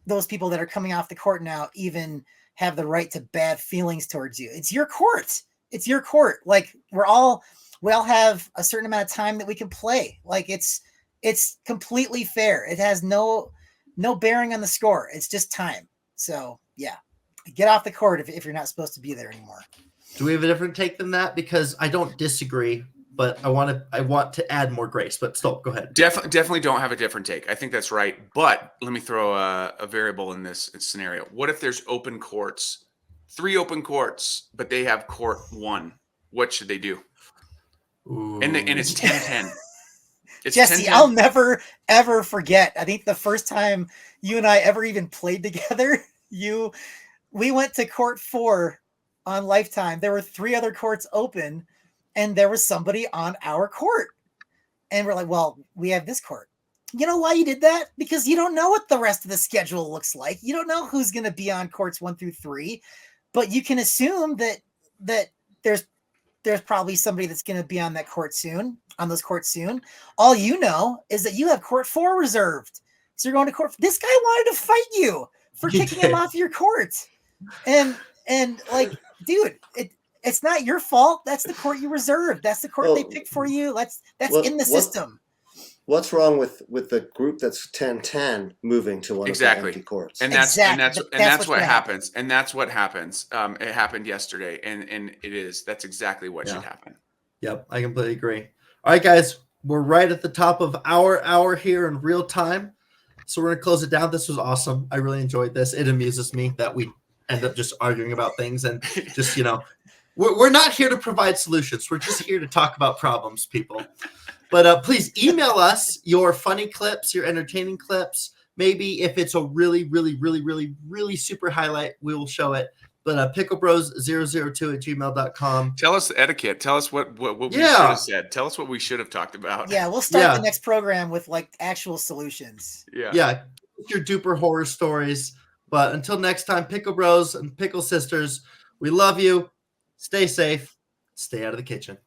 those people that are coming off the court now even have the right to bad feelings towards you. It's your court. It's your court. Like, we all have a certain amount of time that we can play. Like, it's completely fair. It has no bearing on the score. It's just time. So yeah, get off the court if you're not supposed to be there anymore. Do we have a different take than that? Because I don't disagree, but I want to add more grace. But Stolp, go ahead. Definitely don't have a different take. I think that's right. But let me throw a variable in this scenario. What if there's open courts, 3 open courts, but they have court 1? What should they do? Ooh. And it's 10-10. It's Jesse, 10-10. I'll never, ever forget. I think the first time you and I ever even played together, we went to court 4 on Lifetime. There were 3 other courts open, and there was somebody on our court. And we're like, well, we have this court. You know why you did that? Because you don't know what the rest of the schedule looks like. You don't know who's going to be on courts 1 through 3, but you can assume that there's probably somebody that's going to be on those courts soon. All you know is that you have court 4 reserved. So you're going to court. This guy wanted to fight you for kicking him off your court. And like, dude, it's not your fault. That's the court you reserved. That's the court they picked for you. That's in the system. What's wrong with the group that's 10-10 moving to one of the empty courts? And that's what happens. And that's what happens. It happened yesterday, and that's exactly what should happen. Yep, I completely agree. All right, guys, we're right at the top of our hour here in real time. So we're gonna close it down. This was awesome. I really enjoyed this. It amuses me that we end up just arguing about things and just, we're not here to provide solutions. We're just here to talk about problems, people. But please email us your funny clips, your entertaining clips. Maybe if it's a really, really, really, really, really super highlight, we will show it. But picklebros002@gmail.com. Tell us the etiquette. Tell us what we should have said. Tell us what we should have talked about. Yeah, we'll start the next program with like actual solutions. Yeah. Your DUPR horror stories. But until next time, Pickle Bros and Pickle Sisters, we love you. Stay safe. Stay out of the kitchen.